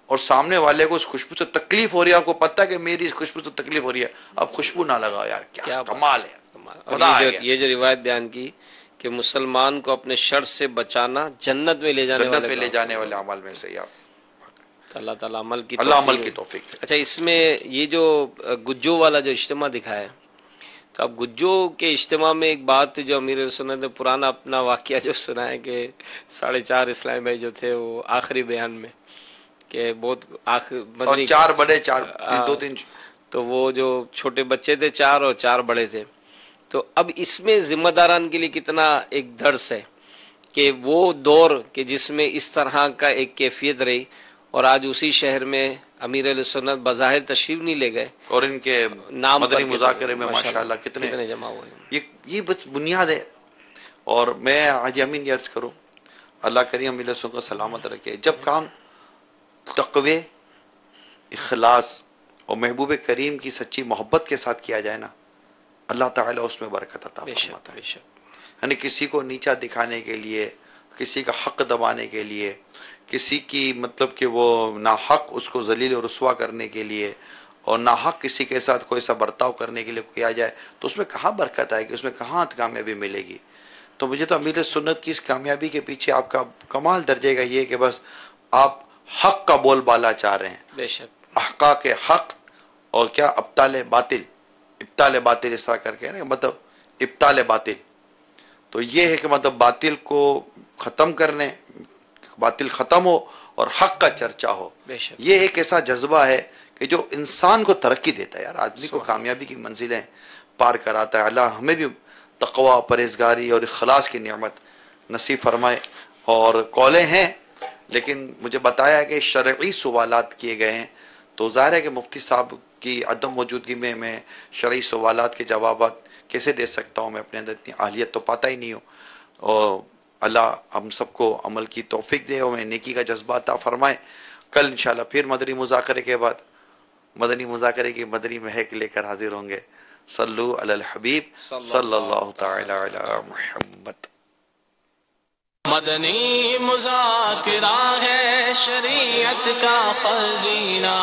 اور سامنے والے کو اس خوشبو سے تکلیف ہو رہی ہے، آپ کو پتہ کہ میری اس خوشبو سے تکلیف ہو رہی ہے، اب خوشبو نہ لگاؤ یار، کیا کمال ہے۔ یہ جو روایت بیان کی کہ مسلمان کو اپنے شر سے بچانا جنت میں لے جانے والے عمل میں سے، اللہ تعالیٰ عمل کی توفیق۔ اچھا، اس میں یہ جو گجو والا جو اجتماع دکھایا ہے، تو اب گجو کے اجتماع میں ایک بات جو امیر سنت نے پرانا اپنا واقعہ جو سنا ہے کہ 4.5 اسلامی بھائی جو تھے وہ آخری بیان میں کہ بہت چار بڑے، 2-3، تو وہ جو چھوٹے بچے تھے 4 اور 4 بڑے تھے۔ تو اب اس میں ذمہ داران کے لیے کتنا ایک درس ہے کہ وہ دور کہ جس میں اس طرح کا ایک کیفیت رہی، اور آج اسی شہر میں امیر علیہ سنت بظاہر تشریف نہیں لے گئے اور ان کے نام مدنی مذاکرے میں ماشاءاللہ کتنے جمع ہوئے۔ یہ بس بنیاد ہے۔ اور میں حاجی امین یہ عرض کروں، اللہ کریم امیر علیہ سنت کو سلامت رکھے، جب کام تقوی، اخلاص اور محبوب کریم کی سچی محبت کے ساتھ کیا جائے نا، اللہ تعالیٰ اس میں برکت عطا فرماتا ہے۔ یعنی کسی کو نیچا دکھانے کے لیے، کسی کا حق دبانے کے لیے، کسی کی مطلب کہ وہ ناحق اس کو ذلیل و رسوا کرنے کے لیے اور ناحق کسی کے ساتھ کوئی سا برتاؤ کرنے کے لیے کیا جائے تو اس میں کہاں برکت آئے گی، اس میں کہاں کامیابی ملے گی۔ تو مجھے تو امیر سنت کی اس کامیابی کے پیچھے آپ کا کمال درجے کا یہ کہ بس آپ حق کا بول بالا چاہ رہے ہیں، بے شک احقاق حق اور کیا ابطال باطل، ابطال باطل اس طرح کر کے نا، مطلب ابطال باطل. تو یہ ہے کہ مطلب باطل کو ختم کرنے، باطل ختم ہو اور حق کا چرچا ہو. یہ ایک ایسا جذبہ ہے کہ جو انسان کو ترقی دیتا ہے یار، آدمی کو کامیابی کی منزلیں پار کراتا ہے. اللہ ہمیں بھی تقوی، پرہیزگاری اور اخلاص کی نعمت نصیب فرمائے. اور کالیں ہیں لیکن مجھے بتایا کہ شرعی سوالات کیے گئے ہیں، تو ظاہر ہے کہ مفتی صاحب کی عدم موجودگی میں میں شرعی سوالات کے جوابات کیسے دے سکتا ہوں؟ میں اپنے اندر اتنی اہلیت تو پاتا ہی نہیں ہوں. اور اللہ ہم سب کو عمل کی توفیق دے اور نیکی کا جذبہ عطا فرمائے. کل انشاءاللہ پھر مدنی مذاکرے کے بعد مدنی مذاکرے کی مدنی مہک لے کر حاضر ہوں گے. صلو علی الحبیب صلی اللہ تعالی علی محمد. مدنی مذاکرہ ہے شریعت کا خزینہ.